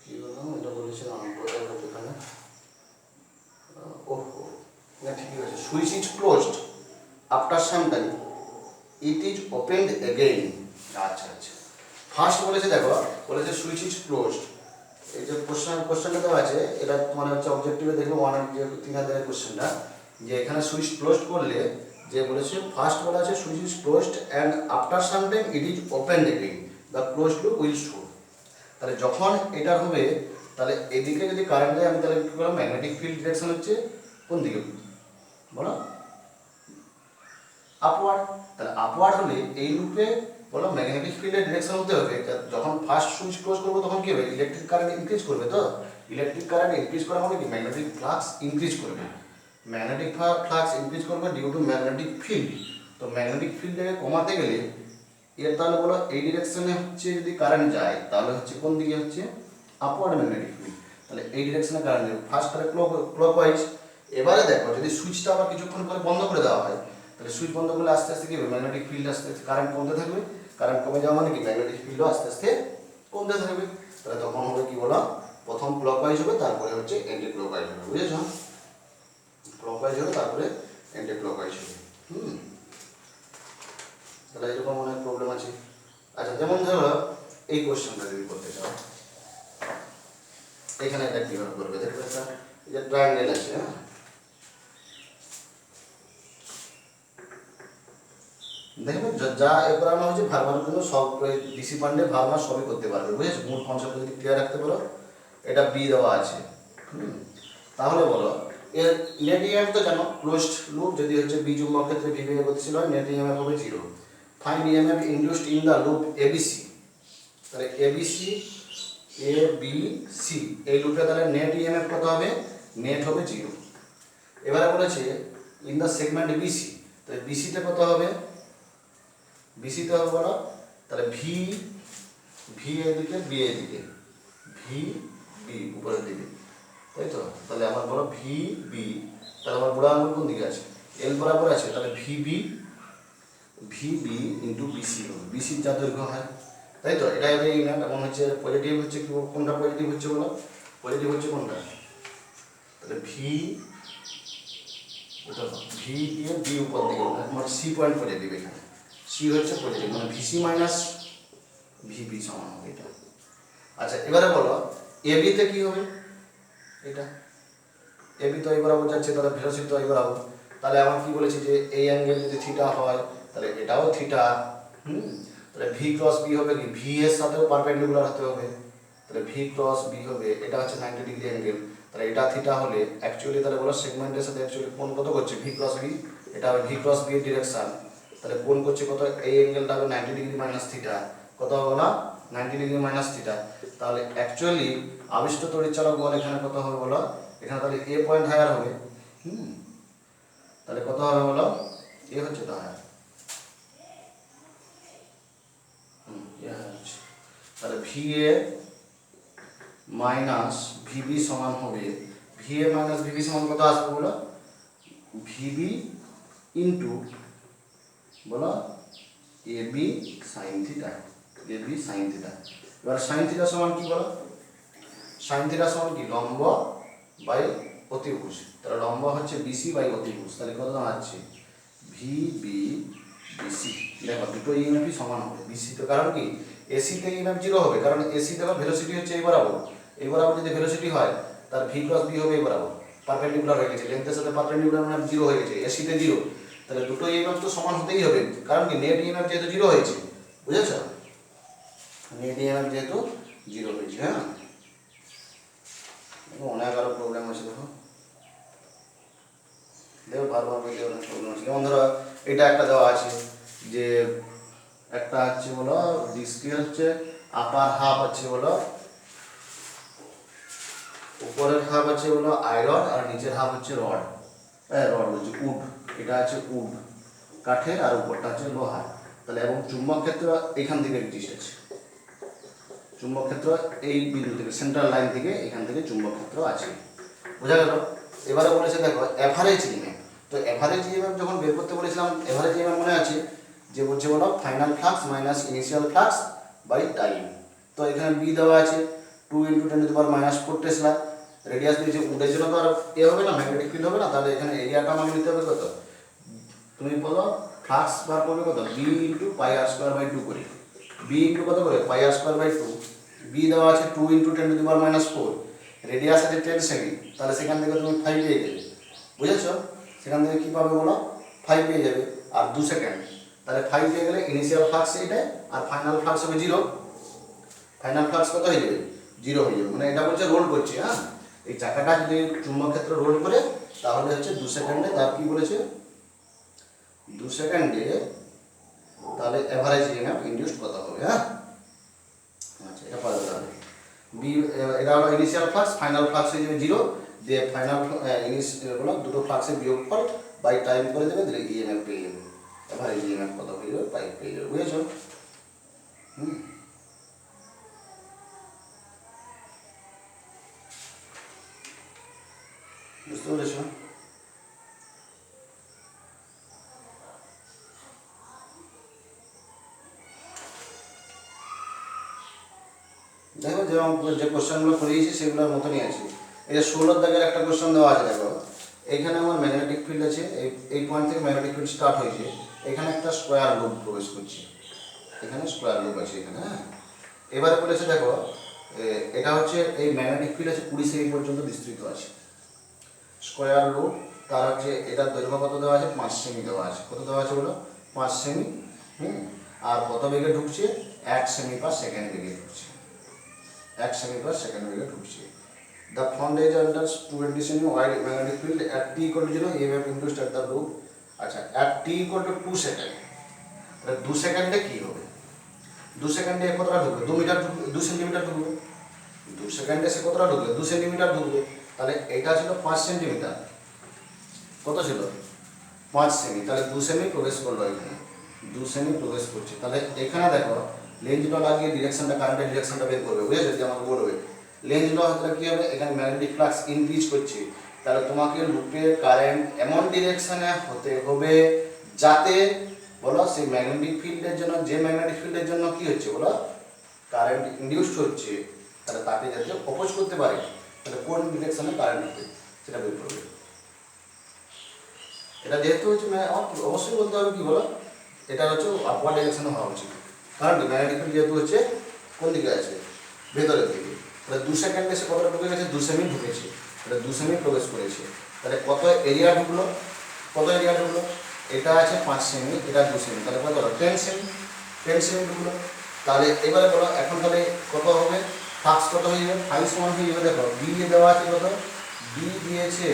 কি বললাম এটা বলেছিলাম এখানে, ওহো না ঠিকই আছে, switch is closed after some time it is opened again. আচ্ছা আচ্ছা, ফার্স্ট বলেছে দেখো, বলেছে সুইচ ইজ ক্লোজড, এই যে কোশ্চেনটা দেওয়া আছে এটা তোমার হচ্ছে অবজেক্টিভে দেখবে 1 যে 3000 কোশ্চেনটা, যে এখানে সুইচ ক্লোজ করলে যে বলেছে ফার্স্ট বলা আছে switch is closed and after some time it is open again the close loop will show. তাহলে যখন এটা হবে তাহলে এদিকে যদি কারেন্ট যায় আমি তাহলে কী করলাম, ম্যাগনেটিক ফিল্ড ডিরেকশন হচ্ছে কোন দিকে বলো, আপওয়ার্ড। তাহলে আপওয়ার্ড হলে এই লুপে বলো ম্যাগনেটিক ফিল্ডের ডিরেকশন হতে হবে, যখন ফার্স্ট সুইচ ক্লোজ করবো তখন কি হবে, ইলেকট্রিক কারেন্ট ইনক্রিজ করবে। তো ইলেকট্রিক কারেন্ট ইনক্রিজ করা মানে কি, ম্যাগনেটিক ফ্লাক্স ইনক্রিজ করবে। ম্যাগনেটিক ফ্লাক্স ইনক্রিজ করবে ডিউ টু ম্যাগনেটিক ফিল্ড। তো ম্যাগনেটিক ফিল্ডটাকে কমাতে গেলে এর তাহলে বলো এই ডিরেকশনে হচ্ছে যদি কারেন্ট যায় তাহলে হচ্ছে কোন দিকে হচ্ছে, আপওয়ার্ড ম্যাগনেটিক ফিল্ড। তাহলে এই ডিরেকশনে কারেন্ট যাবে ফার্স্ট তাহলে ক্লকওয়াইজ। এবারে দেখো যদি সুইচটা আবার কিছুক্ষণ পরে বন্ধ করে দেওয়া হয় তাহলে সুইচ বন্ধ করলে আস্তে আস্তে কি হবে, ম্যাগনেটিক ফিল্ড আস্তে আস্তে কারেন্ট কমতে থাকবে। কারেন্ট কমে যাওয়া মানে কি, ম্যাগনেটিক ফিল্ডও আস্তে আস্তে কমতে থাকবে। তাহলে তখন হবে কি বলো, প্রথম ক্লকওয়াইজ হবে তারপরে হচ্ছে অ্যান্টি ক্লকওয়াইজ হবে, বুঝেছো? ক্লকওয়াইজ হবে তারপরে অ্যান্টি ক্লকওয়াইজ হবে। তাহলে এরকম অনেক প্রবলেম আছে। আচ্ছা যেমন ধরো এই কোশ্চেনটা যদি করতে চাও, এখানে এটা কীভাবে করবে দেখবে, একটা এই যে ট্রায়াঙ্গেল আছে, হ্যাঁ দেখবে যা এবার আমরা হচ্ছে ভার্মার জন্য সব ডিসি পান্ডে ভার্মা সবই করতে পারবে, বুঝেছো? মূল কনসেপ্ট যদি ক্লিয়ার রাখতে পারো। এটা বি দেওয়া আছে, তাহলে বলো এর নেট ইএমএফ তো জানো, ক্লোজড লুপ যদি হচ্ছে বি চুম্বক ক্ষেত্রে ভি বেগে গতিশীল হয়, নেট ইএমএফ হবে 0। Find EMF induced in the loop ABC. তাহলে এবিসি এবিসি এই লুপে তাহলে নেট ইএমএফ কত হবে, নেট হবে 0। এবারে বলেছে ইন দ্য সেগমেন্ট বিসি, তাহলে বিসিতে কত হবে, বিসিতে হবে বলো, তাহলে ভি ভি এদিকে বি এদিকে, ভি বি উপরের দিকে, তাই তো? তাহলে আমার বলো ভি বি, তাহলে আমার বুড়া আঙুল কোন দিকে আছে, এল বরাবর আছে, তাহলে ভি বি ইন্টু বিসি হবে, বিসির যা দৈর্ঘ্য হয়, তাই তো? এটা হবে ইউনিট। এমন হচ্ছে পজিটিভ হচ্ছে কি, কোনটা পজিটিভ হচ্ছে বলো, পজিটিভ হচ্ছে কোনটা, তাহলে ভি ভি দিয়ে বি উপর দিকে মানে সি পয়েন্ট পজিটিভ, এখানে সি হচ্ছে পজিটিভ মানে ভিসি মাইনাস ভিবি সমান হবে এটা। আচ্ছা এবারে বলো এবিতে কি হবে, এটা এবি তো এই বরাবর যাচ্ছে, তাহলে ভেলোসিটি তো এই বরাবর। তাহলে আমার কি বলেছি যে এই অ্যাঙ্গেল যদি থিটা হয় তাহলে এটাও থিটা, তাহলে ভি ক্রস বি হবে কি, ভি এর সাথেও পারপেন্ডিকুলার হতে হবে, তাহলে ভি ক্রস বি হবে, এটা হচ্ছে 90 ডিগ্রি অ্যাঙ্গেল। তাহলে এটা থিটা হলে অ্যাকচুয়ালি তাহলে বলো সেগমেন্টের সাথে অ্যাকচুয়ালি কোণ কত করছে, ভি ক্রস বি, এটা হবে ভি ক্রস বি এর ডিরেকশন। তাহলে কোণ করছে কত, এই অ্যাঙ্গেলটা হবে 90 ডিগ্রি মাইনাস থিটা, কত হবে না 90 ডিগ্রি মাইনাস থিটা। তাহলে অ্যাকচুয়ালি আবিষ্ট তড়িৎচালক বল এখানে কত হবে বলো, এখানে তাহলে এ পয়েন্ট হায়ার হবে, তাহলে কত হবে বলো, এ হচ্ছে তো হায়ার, তাহলে ভি এ মাইনাস ভিবি সমান হবে, ভি এ মাইনাস ভিবি সমান কত আসবে বলো, ভিবি ইন্টু বলো A B sine theta, A B sine theta. এবার সাইন থিটা সমান কি বলো, সাইন থিটা সমান কি, লম্ব বাই অতিভুজ। তাহলে লম্ব হচ্ছে বিসি বাই অতিভুজ, তাহলে কত দাঁড়াচ্ছে ভি বি বিসি। দেখো দুটো ইএমএফই সমান হবে বিসিতে, কারণ কি এসিতে ইএমএফ 0 হবে, কারণ এসি দেখো ভেলোসিটি হচ্ছে এই বরাবর, এই বরাবর যদি ভেলোসিটি হয় তার ভি ক্রস বি হবে এই বরাবর, পারপেন্ডিকুলার হয়ে গেছে, লেন্থের সাথে পারপেন্ডিকুলার মানে 0 হয়ে গেছে, এসিতে 0। তাহলে দুটো ইএমএফ তো সমান হতেই হবে, কারণ কি নেট ইএমএফ যেহেতু 0 হয়েছে, বুঝেছ? নেট ইএমএফ যেহেতু 0 হয়েছে, হ্যাঁ অনেক আরো প্রবলেম আছে, দেখো বারবার বলতে অনেক প্রবলেম আছে। যেমন ধরো এটা একটা দেওয়া আছে যে একটা হচ্ছে বলো ডিস্কি হচ্ছে আপার হাফ আছে বলো, উপরের হাফ আছে বলো আয়রন আর নিচের হাফ হচ্ছে রড, রড বলছে উড, এটা আছে উড কাঠের আর উপরটা আছে লোহার। তাহলে এবং চুম্বক ক্ষেত্র এখান থেকে এক্সিস্ট আছে, চুম্বক ক্ষেত্র এই বিন্দু থেকে সেন্ট্রাল লাইন থেকে এখান থেকে চুম্বক ক্ষেত্র আছে, বোঝা গেল? এবারে বলেছে দেখো এভারেজ ইএমএফ। তো এভারেজ ইএমএফ যখন বের করতে বলেছিলাম, এভারেজ ইএমএফ মনে আছে যে বলছে বলো final flux minus initial flux by time. তো এখানে বি দেওয়া আছে 2 × 10⁻⁴ টেসলা, রেডিয়াস দিয়েছে, উডের জন্য তো আর এ হবে না, ম্যাগনেটিক ফিল্ড হবে না, তাহলে এখানে এরিয়াটা আমাকে নিতে হবে কত, তুমি বলো ফ্লাক্স বার করবে কত, বি × πr²/2 করে, বি ইন্টু কত করে πr²/2, বি দেওয়া আছে 2 × 10⁻⁴, রেডিয়াস আছে 10 সেকেন্ড, তাহলে সেখান থেকে তুমি 5 পেয়ে গেলে, বুঝেছো? সেখান থেকে কী পাবে বলো 5 পেয়ে যাবে, আর 2 সেকেন্ড, তাহলে 5 পেয়ে গেলে ইনিশিয়াল ফ্লাক্স এটা, আর ফাইনাল ফ্লাক্স হবে 0। ফাইনাল ফ্লাক্স কত হয়ে যাবে? 0 হয়ে যাবে। মানে এটা বলছে রোল করছে। হ্যাঁ, এই চাকাটা যদি চুম্বক ক্ষেত্রে রোল করে তাহলে হচ্ছে 2 সেকেন্ডে, তার কি বলেছে 2 সেকেন্ডে তাহলে এভারেজ ইএমএফ ইনডিউসড কত হবে। হ্যাঁ, আচ্ছা, এটা পরে হবে বি। এটা হলো ইনিশিয়াল ফ্লাক্স, ফাইনাল ফ্লাক্স হয়ে যাবে 0, দিয়ে ফাইনাল হলো দুটো ফ্লাক্সের বিয়োগফল বাই টাইম করে দেবে, দিলে ইএমএফ পেয়ে যাবে। এভারেজ ইএমএফ কত হয়ে যাবে? 5 পেয়ে যাবে। বুঝেছো? বুঝতে পেরেছো? দেখো যে কোশ্চেনগুলো করিয়েছি সেগুলোর মতনই আছে। এই যে 16 দাগের একটা কোশ্চেন দেওয়া আছে। দেখো এইখানে আমার ম্যাগনেটিক ফিল্ড আছে, এই পয়েন্ট থেকে ম্যাগনেটিক ফিল্ড স্টার্ট হয়েছে, এখানে একটা স্কোয়ার লুপ প্রবেশ করছে, এখানে স্কোয়ার লুপ আছে এখানে। হ্যাঁ, এবারে বলেছে দেখো এটা হচ্ছে এই ম্যাগনেটিক ফিল্ড আছে 20 সেমি পর্যন্ত বিস্তৃত আছে, স্কোয়ার লুপ, তার হচ্ছে এটার দৈর্ঘ্য কত দেওয়া আছে? 5 সেমি দেওয়া আছে। কত দেওয়া আছে বলো? 5 সেমি। আর কত বেগে ঢুকছে? 1 সেমি পার সেকেন্ড বেগে ঢুকছে, 1 সেমি পার সেকেন্ড বেগে ঢুকছে। The front edge under 20 semi wide magnetic field at t equal to 0 EMF induced at the loop। আচ্ছা, at t equal to 2 second, তাহলে 2 সেকেন্ডে কি হবে? 2 সেকেন্ডে কতটা ঢুকবে? 2 মিটার ঢুকবে, 2 সেন্টিমিটার ঢুকবে। 2 সেকেন্ডে সে কতটা ঢুকবে? 2 সেন্টিমিটার ঢুকবে। তাহলে এটা ছিল 5 সেন্টিমিটার, কত ছিল? 5 সেমি। তাহলে 2 সেমি প্রবেশ করলো এখানে, 2 সেমি প্রবেশ করছে। তাহলে এখানে দেখো লেন্স ল লাগিয়ে ডিরেকশনটা, কারেন্টের ডিরেকশনটা বের করবে। বুঝেছো? যদি আমাকে বলবে লেন্স ল হলে কি হবে? এখানে ম্যাগনেটিক ফ্লাক্স ইনক্রিজ করছে, তাহলে তোমাকে লুপের কারেন্ট এমন ডিরেকশনে হতে হবে যাতে বলো সেই ম্যাগনেটিক ফিল্ডের জন্য, যে ম্যাগনেটিক ফিল্ডের জন্য কি হচ্ছে বলো কারেন্ট ইনডিউসড হচ্ছে, তাহলে তাকে যাতে অপোজ করতে পারে, তাহলে কোন ডিরেকশনে কারেন্ট হবে সেটা বের করবে। এটা যেহেতু হচ্ছে অবশ্যই বলতে হবে কি বলো, এটা হচ্ছে আপওয়ার্ড ডিরেকশনে হওয়া উচিত, কারণ ম্যাগনেটিক ফিল্ড যেহেতু হচ্ছে কোন দিকে আছে? ভেতরের দিকে। তাহলে 2 সেকেন্ডে সে কতটা ঢুকে গেছে? 2 সেমি ঢুকেছে, তাহলে 2 সেমি প্রবেশ করেছে। তাহলে কত এরিয়া ঢুকলো? কত এরিয়া ঢুকলো? এটা আছে 5 সেমি, এটা 2 সেমি, তাহলে কত হলো? 10 সেমি, 10 সেমি ঢুকলো। তাহলে এবারে বলো এখন তাহলে কত হবে? ফ্লাক্স কত হয়ে যাবে? 5 সমান হয়ে যাবে। দেখো বি দেওয়া আছে কত? বি দিয়েছে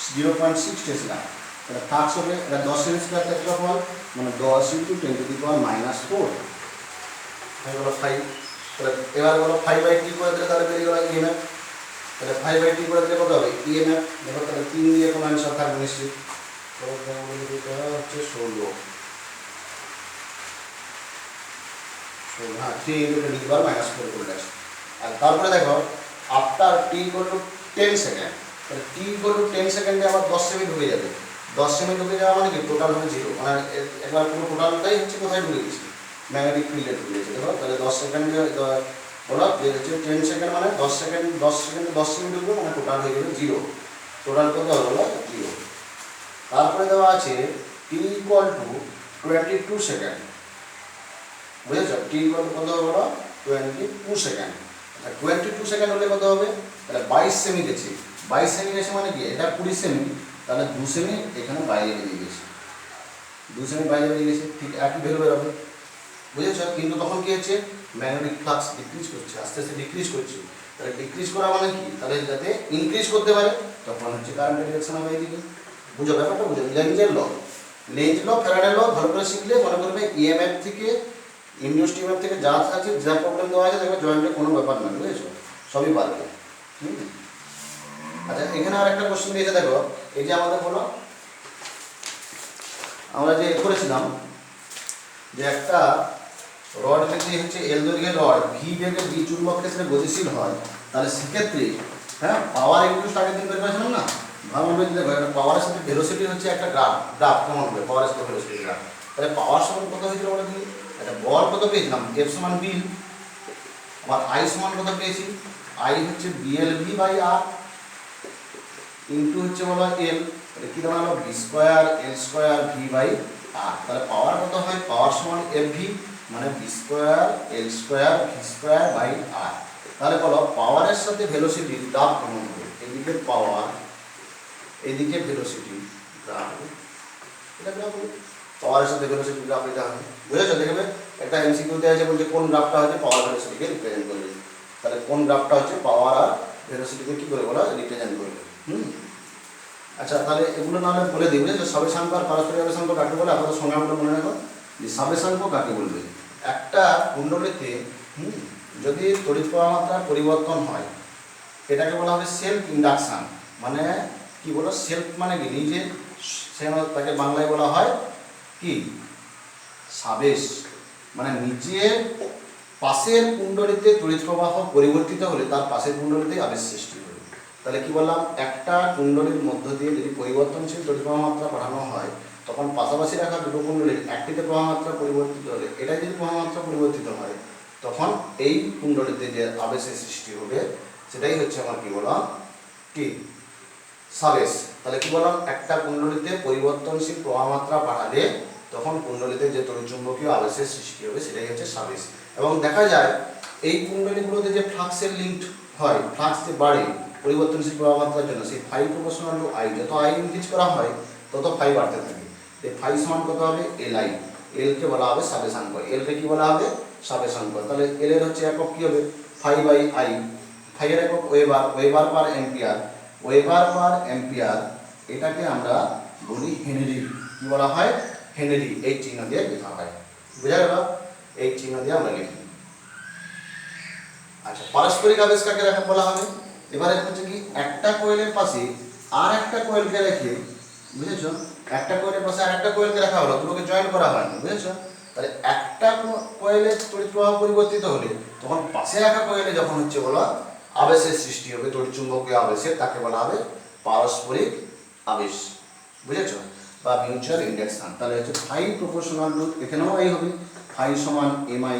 0.6 টেসলা, তাহলে ফ্লাক্স হবে এটা 10 সেমি স্কয়ার ক্ষেত্রফল, মানে 10 × 10⁻⁴ হয়ে গেল 5। তাহলে এবার বলো 5/t করে দিলে তাহলে বেরিয়ে গেল ইএমএফ। তাহলে 5/t করে দিলে কত হবে? ইএমএফ। দেখো তাহলে 3 দিয়ে কোনো অ্যান্সার থাকবে নিশ্চিত। হচ্ছে 16। হ্যাঁ, 3 × 10⁻⁴ করলে আছে। আর তারপরে দেখো আফটার t = 10 সেকেন্ড, তাহলে t = 10 সেকেন্ডে আবার 10 সেমি ঢুকে যাবে। 10 সেমি ঢুকে যাওয়া মানে কি টোটাল হবে 0, মানে একবার পুরো টোটালটাই হচ্ছে কোথায় ঢুকে গেছে? ম্যাগনেটিক ফিল্ডে ঢুকে গেছে। দেখো তাহলে 10 সেকেন্ডে বলো যে হচ্ছে 10 সেকেন্ড মানে 10 সেকেন্ডে 10 সেমি ঢুকবে, মানে টোটাল হয়ে যাবে 0। টোটাল কত হবে বলো? 0। তারপরে দেওয়া আছে t = 22 সেকেন্ড। বুঝেছো? t = কত হবে বলো? 22 সেকেন্ড। আচ্ছা, 22 সেকেন্ড হলে কত হবে? তাহলে 22 সেমি গেছে। 22 সেমি গেছে মানে কি? এটা 20 সেমি, তাহলে 2 সেমি এখানে বাইরে বেরিয়ে গেছে, 2 সেমি বাইরে বেরিয়ে গেছে। ঠিক একই ভ্যালু বেরোবে। বুঝেছো? কিন্তু তখন কি হচ্ছে? ম্যাগনেটিক ফ্লাক্স ডিক্রিজ করছে, আস্তে আস্তে ডিক্রিজ করছে। তাহলে ডিক্রিজ করা মানে কি? তাহলে যাতে ইনক্রিজ করতে পারে তখন হচ্ছে কারেন্টের ডিরেকশন হবে এইদিকে। বুঝো ব্যাপারটা? বুঝো লেঞ্জের ল, ফ্যারাডের ল ভালো করে শিখলে মনে করবে ইএমএফ থেকে ইনডিউসড ইএমএফ থেকে যা আছে, যা প্রবলেম দেওয়া আছে দেখবে জয়েন্টে কোনো ব্যাপার না। বুঝেছো? সবই পারবে। আচ্ছা, এখানে আর একটা কোশ্চেন দিয়েছে। দেখো এই যে আমাদের বলো আমরা যে করেছিলাম যে একটা রড যদি হচ্ছে এল দৈর্ঘ্যের রড ভি বেগে বি চুম্বক ক্ষেত্রে গতিশীল হয়, তাহলে সেক্ষেত্রে হ্যাঁ পাওয়ার ইনডিউসড আগের দিন বের করেছিলাম না, ভালোভাবে দেখো একটা পাওয়ারের সাথে ভেলোসিটি হচ্ছে একটা গ্রাফ কেমন হবে? পাওয়ারের সাথে ভেলোসিটি গ্রাফ। তাহলে পাওয়ার সমান কত হয়েছিল বলে দিই? একটা বল কত পেয়েছিলাম? এফ সমান বি। আবার আই সমান কত পেয়েছি? আই হচ্ছে BLV/R ইন্টু হচ্ছে বলো এল, তাহলে কি দাঁড়ালো? B² L² V/R। তাহলে পাওয়ার কত হয়? পাওয়ার সমান FV, মানে B² L² V²/R। তাহলে বলো পাওয়ারের সাথে ভেলোসিটি গ্রাফ কেমন হবে? এইদিকে পাওয়ার, এইদিকে ভেলোসিটি, গ্রাফ হবে, এটা গ্রাফ হবে, পাওয়ারের সাথে ভেলোসিটি গ্রাফ এটা হবে। বুঝেছো? দেখবে একটা এমসিকিউতে আছে বলছে কোন গ্রাফটা হচ্ছে পাওয়ার ভেলোসিটিকে রিপ্রেজেন্ট করবে, তাহলে কোন গ্রাফটা হচ্ছে পাওয়ার আর ভেলোসিটিকে কী করে বলা রিপ্রেজেন্ট করবে। আচ্ছা, তাহলে এগুলো নাহলে বলে দিই, বুঝেছো? সবেশাঙ্ক আর পারস্পরিক আবেশাঙ্ক কাকে বলে আপনাদের সংজ্ঞাগুলো মনে রাখো। যে সবেশাঙ্ক কাকে বলবে, একটা কুণ্ডলীতে যদি তড়িৎ প্রবাহ মাত্রার পরিবর্তন হয় এটাকে বলা হবে সেলফ ইন্ডাকশান। মানে কি বলো, সেলফ মানে কি নিজে, তাকে বাংলায় বলা হয় কি সাবেশ, মানে নিজে পাশের কুণ্ডলীতে তড়িৎ প্রবাহ পরিবর্তিত হলে তার পাশের কুণ্ডলীতে আবেশ সৃষ্টি হবে। তাহলে কি বললাম, একটা কুণ্ডলীর মধ্য দিয়ে যদি পরিবর্তনশীল তড়িৎ প্রবাহ মাত্রা পাঠানো হয় তখন পাশাপাশি রাখা দুটো কুণ্ডলীর একটিতে প্রবাহ মাত্রা পরিবর্তিত হলে এটাই যদি প্রবাহ মাত্রা পরিবর্তিত হয় তখন এই কুণ্ডলীতে যে আবেশের সৃষ্টি হবে সেটাই হচ্ছে আমার কি বললাম কি সাবেশ। তাহলে কি বললাম, একটা কুণ্ডলীতে পরিবর্তনশীল প্রবাহ মাত্রা পাঠালে তখন কুণ্ডলীতে যে তড়িৎচুম্বকীয় আবেশের সৃষ্টি হবে সেটাই হচ্ছে সাবেশ। এবং দেখা যায় এই কুণ্ডলীগুলোতে যে ফ্লাক্সের লিঙ্ক হয়, ফ্লাক্স যে বাড়ে পরিবর্তনশীল প্রবাহ মাত্রার জন্য, সেই ফাই প্রপোর্শনাল টু আই, যত আই ইনক্রিজ করা হয় তত ফাই বাড়তে থাকে। এই ফাই সমান কত হবে, এল আই, এলকে বলা হবে সাবেশাঙ্ক, এলকে কি বলা হবে সাবেশাঙ্ক। তাহলে এল এর হচ্ছে একক কি হবে ফাই বাই আই, ফাই এর একক ওয়েবার, ওয়েবার পার এম্পিয়ার, ওয়েবার পার এম্পিয়ার এটাকে আমরা বলি হেনরি, কি বলা হয় হেনরি, এই চিহ্ন দিয়ে লেখা হয়। বুঝা গেল, এই চিহ্ন দিয়ে আমরা লিখি। আচ্ছা, পারস্পরিক আবেশ কাকে বলা হবে, এবারে হচ্ছে কি একটা কোয়েলের পাশে আর একটা কোয়েলকে রেখে, বুঝেছো, একটা কোয়েলের পাশে আর একটা কোয়েলকে রাখা হলো, দুটোকে জয়েন করা হয়নি, বুঝেছো। তাহলে একটা কোয়েলের তড়িৎ প্রবাহ পরিবর্তিত হলে তখন পাশে রাখা কোয়েলে যখন হচ্ছে বলা আবেশের সৃষ্টি হবে, তড়িৎচুম্বকীয় আবেশের, তাকে বলা হবে পারস্পরিক আবেশ, বুঝেছো, বা মিউচুয়াল ইন্ডাকশন। তাহলে হচ্ছে ফাই প্রপোর্শনাল টু, এখানেও আই হবে, ফাই সমান এম আই,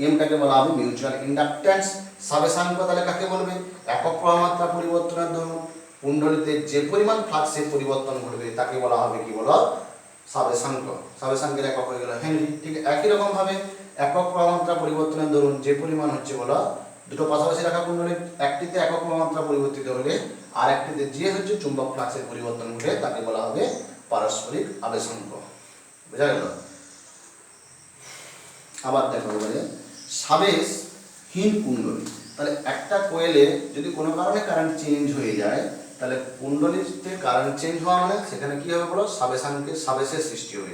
এমটাকে বলা হবে মিউচুয়াল ইন্ডাকট্যান্স। সাবেশাঙ্ক তাহলে কাকে বলবে, একক প্রবাহ মাত্রা পরিবর্তনের দরুন কুণ্ডলীতে যে পরিমাণ ফ্লাক্সের পরিবর্তন ঘটবে তাকে বলা হবে কি বলো সাবেশাঙ্ক। সাবেশাঙ্কের একক হয়ে গেল হেনরি। ঠিক একই রকম ভাবে একক প্রবাহ মাত্রা পরিবর্তনের দরুন যে পরিমাণ হচ্ছে বলো দুটো পাশাপাশি রাখা কুণ্ডলীর একটিতে একক প্রবাহ মাত্রা পরিবর্তিত হলে আর একটিতে যে হচ্ছে চুম্বক ফ্লাক্সের পরিবর্তন ঘটে তাকে বলা হবে পারস্পরিক আবেশাঙ্ক। বুঝা গেল। আবার দেখো এবারে সাবেশহীন কুণ্ডলী, তাহলে একটা কোয়েলে যদি কোনো কারণে কারেন্ট চেঞ্জ হয়ে যায় তাহলে কুণ্ডলীতে কারেন্ট চেঞ্জ হওয়া মানে সেখানে কি হবে বলো সাবেশাঙ্কের সাবেশের সৃষ্টি হবে।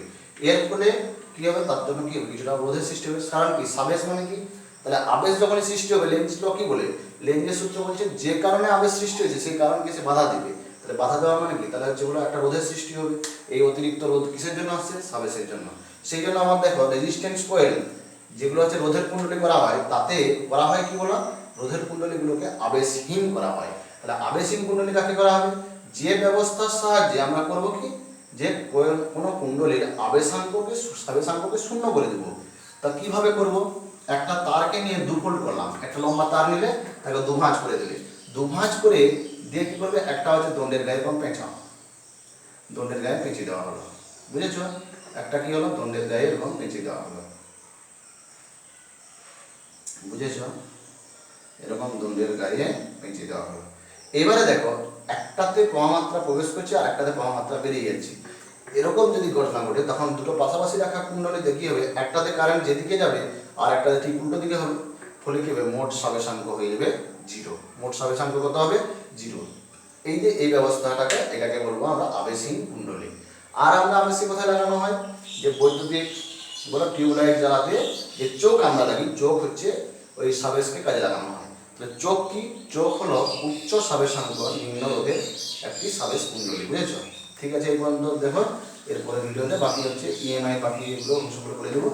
এর ফলে কি হবে, তার জন্য কি হবে কিছুটা রোধের সৃষ্টি হবে। কারণ কি সাবেশ মানে কি, তাহলে আবেশ যখনই সৃষ্টি হবে লেঞ্জ ল কি বলে, লেঞ্জের সূত্র বলছে যে কারণে আবেশ সৃষ্টি হয়েছে সেই কারণকে সে বাধা দিবে। তাহলে বাধা দেওয়া মানে কি, তাহলে হচ্ছে বলো একটা রোধের সৃষ্টি হবে। এই অতিরিক্ত রোধ কিসের জন্য আসছে, সাবেশের জন্য। সেই জন্য আমার দেখো রেজিস্ট্যান্স কোয়েল যেগুলো হচ্ছে রোধের কুণ্ডলী করা হয় তাতে করা হয় কি বলো রোধের কুণ্ডলীগুলোকে আবেশহীন করা হয়। তাহলে আবেশহীন কুণ্ডলী কাকে করা হবে, যে ব্যবস্থার সাহায্যে আমরা করব কি, যে কোনো কুণ্ডলীর সাবেশাঙ্ককে শূন্য করে দেব। তা কিভাবে করব, একটা তারকে নিয়ে দুফোল্ড করলাম, একটা লম্বা তার নিলে তাকে দুভাঁজ করে দিলে, দুভাঁজ করে দিয়ে কি করবে, একটা হচ্ছে দণ্ডের গায়ে এবং পেঁচাও, দণ্ডের গায়ে পেঁচিয়ে দেওয়া হলো, বুঝেছো, একটা কি হলো দণ্ডের গায়ে এবং পেঁচিয়ে দেওয়া হলো, বুঝেছো, এরকম দণ্ডের গায়ে পেঁচিয়ে দেওয়া হলো। এবারে দেখো একটাতে প্রবাহ মাত্রা প্রবেশ করছে আর একটাতে প্রবাহ মাত্রা বেরিয়ে যাচ্ছে, এরকম যদি ঘটনা ঘটে তখন দুটো পাশাপাশি রাখা কুণ্ডলীতে কি হবে, একটাতে কারেন্ট যেদিকে যাবে আর একটাতে ঠিক উল্টো দিকে হবে, ফলে কি হবে মোট সাবেশাঙ্ক হয়ে যাবে জিরো। মোট সাবেশাঙ্ক কত হবে, জিরো। এই যে এই ব্যবস্থাটাকে এটাকে বলবো আমরা আবেশহীন কুণ্ডলী। আর আমরা আবেশী কোথায় লাগানো হয়, যে বৈদ্যুতিক বলো টিউবলাইট জ্বালাতে যে চোখ আমরা লাগি, চোখ হচ্ছে ওই সাবেশকে কাজে লাগানো হয়। তাহলে চোখ কি, চোখ হলো উচ্চ সাবেশাঙ্ক নিম্ন রোধের একটি সাবেশ কুণ্ডলী, বুঝেছো। ঠিক আছে, এই পর্যন্ত দেখো, এরপরে ভিডিওতে বাকি হচ্ছে ইএমআই বাকি এগুলো অংশগুলো করে দেবো।